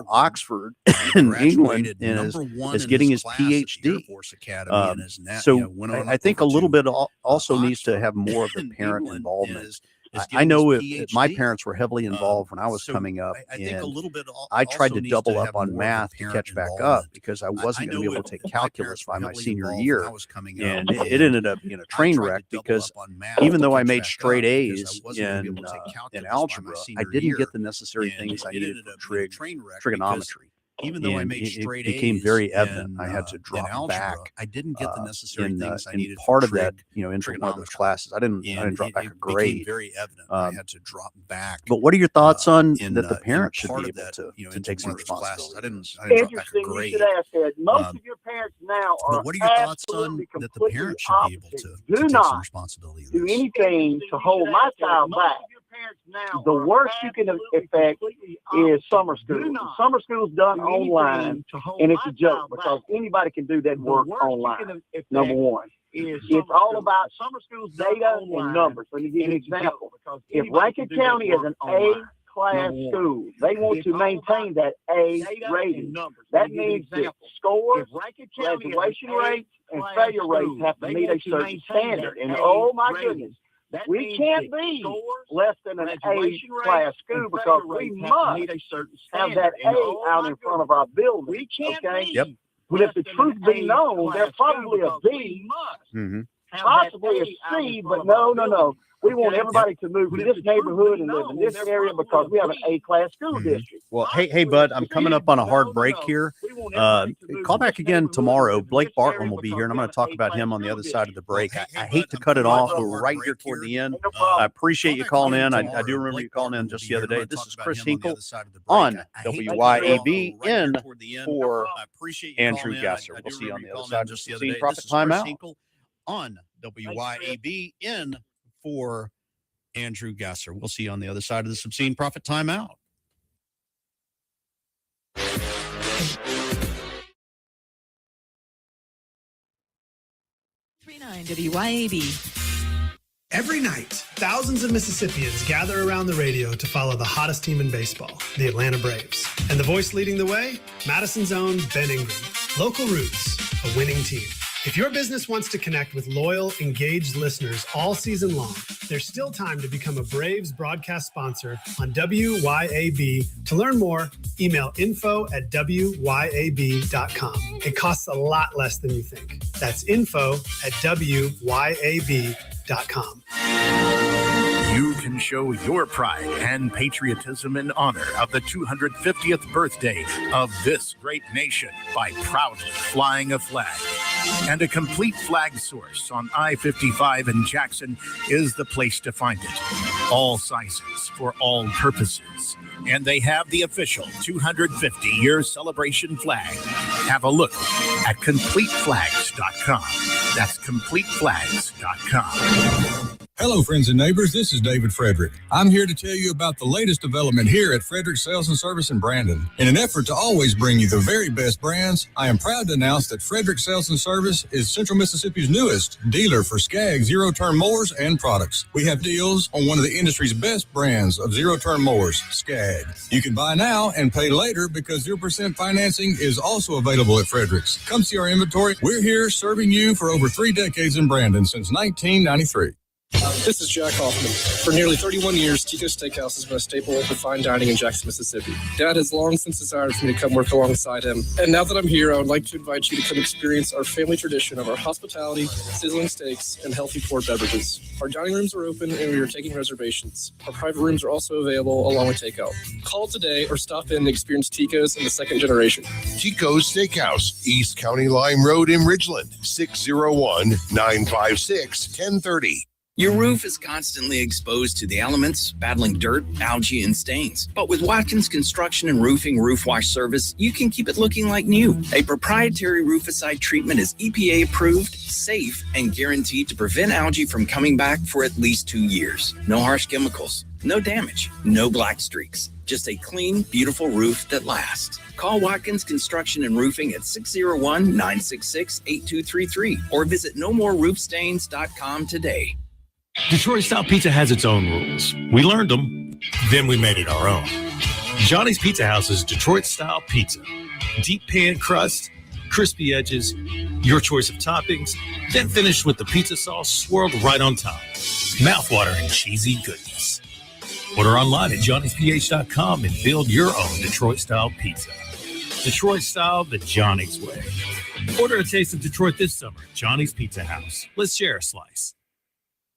Oxford in England and is getting his PhD. So I think a little bit also needs to have more of the parent involvement. I know my parents were heavily involved when I was coming up, and I tried to double up on math to catch back up because I wasn't going to be able to take calculus by my senior year, and it ended up being a train wreck because even though I made straight A's in algebra, I didn't get the necessary things I needed for trigonometry. even though I and made straight it became A's very evident. in, I had to in drop algebra, back. I didn't get the necessary things I in needed part for of that, trig, into one of those trigonometry. classes. I didn't drop back a Became grade. very evident. I had to drop back. But what are your thoughts on in that the in parents should part be of able that, to into take some one of those classes. responsibility? I didn't drop back a Interesting. You grade. should ask that. Most of your parents now are But what are your thoughts on absolutely that the completely parents should be able opposite. to Do take some not responsibility in do this? anything to hold my child back. The worst you can affect is summer school. Summer school's done online, and it's a joke because anybody can do that work online. Number one. It's all about summer school's data and numbers. Let me give you an example. If Rankin County is an A-class school, they want to maintain that A rating. That means that scores, graduation rates, and failure rates have to meet a certain standard. And oh my goodness, we can't be less than an A-class school because we must have that A out in front of our building. Okay? Yep. But if the truth be known, they're probably a B, possibly a C, but no. We want everybody to move to this neighborhood and live in this area because we have an A-class school district. Well, hey, bud, I'm coming up on a hard break here. Call back again tomorrow. Blake Bartlam will be here, and I'm going to talk about him on the other side of the break. I hate to cut it off. We're right here toward the end. I appreciate you calling in. I do remember you calling in just the other day. This is Chris Hinkle on WYAB in for Andrew Gasser. We'll see you on the other side. Just the Profit Timeout on WYAB in for Andrew Gasser. We'll see you on the other side of this obscene profit timeout. 39 WYAB. Every night, thousands of Mississippians gather around the radio to follow the hottest team in baseball, the Atlanta Braves. And the voice leading the way? Madison's own Ben Ingram. Local Roots, a winning team. If your business wants to connect with loyal, engaged listeners all season long, there's still time to become a Braves broadcast sponsor on WYAB. To learn more, email info@wyab.com. It costs a lot less than you think. That's info@wyab.com. You can show your pride and patriotism in honor of the 250th birthday of this great nation by proudly flying a flag. And a complete flag source on I-55 in Jackson is the place to find it. All sizes for all purposes. And they have the official 250-year celebration flag. Have a look at CompleteFlags.com. That's CompleteFlags.com. Hello, friends and neighbors. This is David Frederick. I'm here to tell you about the latest development here at Frederick Sales and Service in Brandon. In an effort to always bring you the very best brands, I am proud to announce that Frederick Sales and Service is Central Mississippi's newest dealer for Skag zero-turn mowers and products. We have deals on one of the industry's best brands of zero-turn mowers, Skag. You can buy now and pay later because 0% financing is also available at Frederick's. Come see our inventory. We're here serving you for over 3 decades in Brandon since 1993. This is Jack Hoffman. For nearly 31 years, Tico's Steakhouse has been a staple of fine dining in Jackson, Mississippi. Dad has long since desired for me to come work alongside him. And now that I'm here, I would like to invite you to come experience our family tradition of our hospitality, sizzling steaks, and healthy poured beverages. Our dining rooms are open and we are taking reservations. Our private rooms are also available along with takeout. Call today or stop in to experience Tico's in the second generation. Tico's Steakhouse, East County Line Road in Ridgeland, 601-956-1030. Your roof is constantly exposed to the elements, battling dirt, algae, and stains. But with Watkins Construction and Roofing Roof Wash Service, you can keep it looking like new. A proprietary rooficide treatment is EPA approved, safe, and guaranteed to prevent algae from coming back for at least 2 years. No harsh chemicals, no damage, no black streaks. Just a clean, beautiful roof that lasts. Call Watkins Construction and Roofing at 601-966-8233 or visit nomoreroofstains.com today. Detroit-style pizza has its own rules. We learned them, then we made it our own. Johnny's Pizza House's Detroit-style pizza. Deep pan crust, crispy edges, your choice of toppings, then finished with the pizza sauce swirled right on top. Mouth-watering cheesy goodness. Order online at johnnysph.com and build your own Detroit-style pizza. Detroit-style the Johnny's way. Order a taste of Detroit this summer at Johnny's Pizza House. Let's share a slice.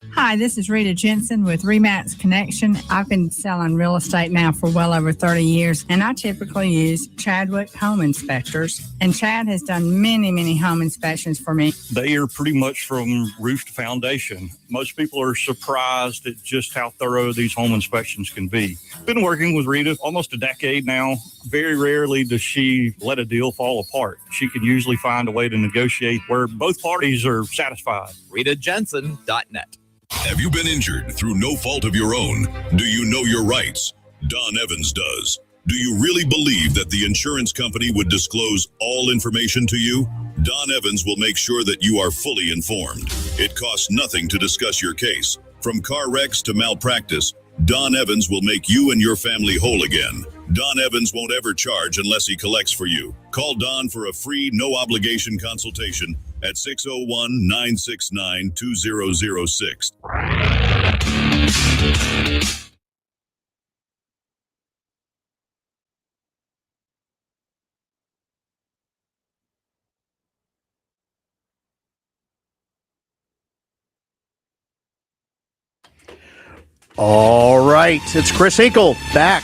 Hi, this is Rita Jensen with Remax Connection. I've been selling real estate now for well over 30 years, and I typically use Chadwick Home Inspectors. And Chad has done many, many home inspections for me. They are pretty much from roof to foundation. Most people are surprised at just how thorough these home inspections can be. Been working with Rita almost a decade now. Very rarely does she let a deal fall apart. She can usually find a way to negotiate where both parties are satisfied. RitaJensen.net. Have you been injured through no fault of your own? Do you know your rights? Don Evans does. Do you really believe that the insurance company would disclose all information to you? Don Evans will make sure that you are fully informed. It costs nothing to discuss your case. From car wrecks to malpractice, Don Evans will make you and your family whole again. Don Evans won't ever charge unless he collects for you. Call Don for a free, no-obligation consultation at 601-969-2006. All right, it's Chris Hinkle back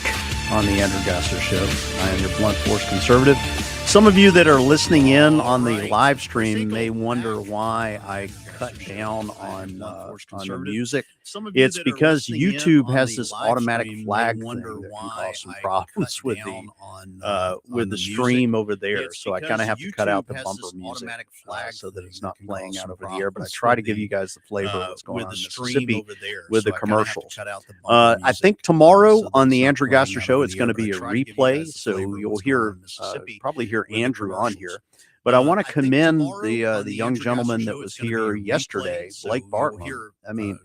on the Andrew Gasser Show. I am your blunt force conservative. Some of you that are listening in on the live stream may wonder why I cut down on the music. It's because YouTube has this automatic flag thing that can cause some problems with the stream over there. So I kind of have to cut out the bumper music so that it's not playing out over the air. But I try to give you guys the flavor of what's going on in Mississippi with the commercials. I think tomorrow on the Andrew Gasser Show, it's going to be a replay. So you'll hear probably hear Andrew on here. But I want to commend the young gentleman that was here yesterday, Blake Bartman. I mean,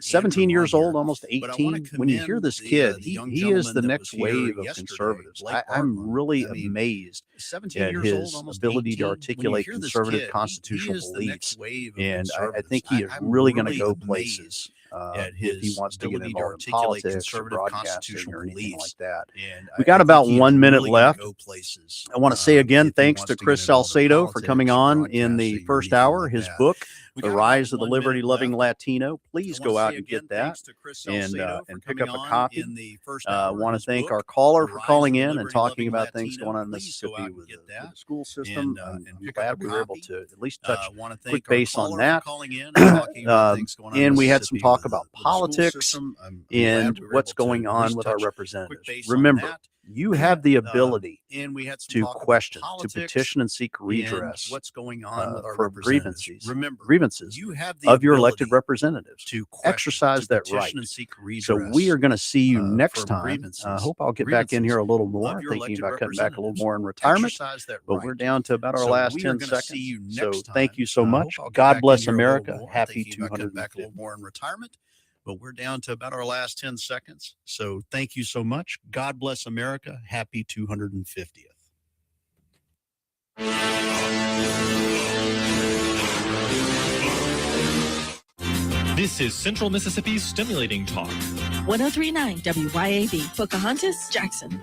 17 years old, almost 18. When you hear this kid, he is the next wave of conservatives. I'm really amazed at his ability to articulate conservative constitutional beliefs. And I think he is really going to go places. If he wants to get involved in politics or broadcasting or anything like that. We got about 1 minute left. I want to say again, thanks to Chris Salcedo for coming on in the first hour. His book, The Rise of the Liberty-Loving Latino. Please go out and get that and pick up a copy. I want to thank our caller for calling in and talking about things going on in Mississippi with the school system. I'm glad we were able to at least touch quick base on that. And we had some talk about politics and what's going on with our representatives. Remember, you have the ability to question, to petition and seek redress for grievances of your elected representatives. To exercise that right. So we are going to see you next time. I hope I'll get back in here a little more, thinking about cutting back a little more in retirement. But we're down to about our last 10 seconds. So thank you so much. God bless America. Happy 250th. But we're down to about our last 10 seconds. So thank you so much. God bless America. Happy 250th. This is Central Mississippi's Stimulating Talk. 1039 WYAB, Pocahontas, Jackson.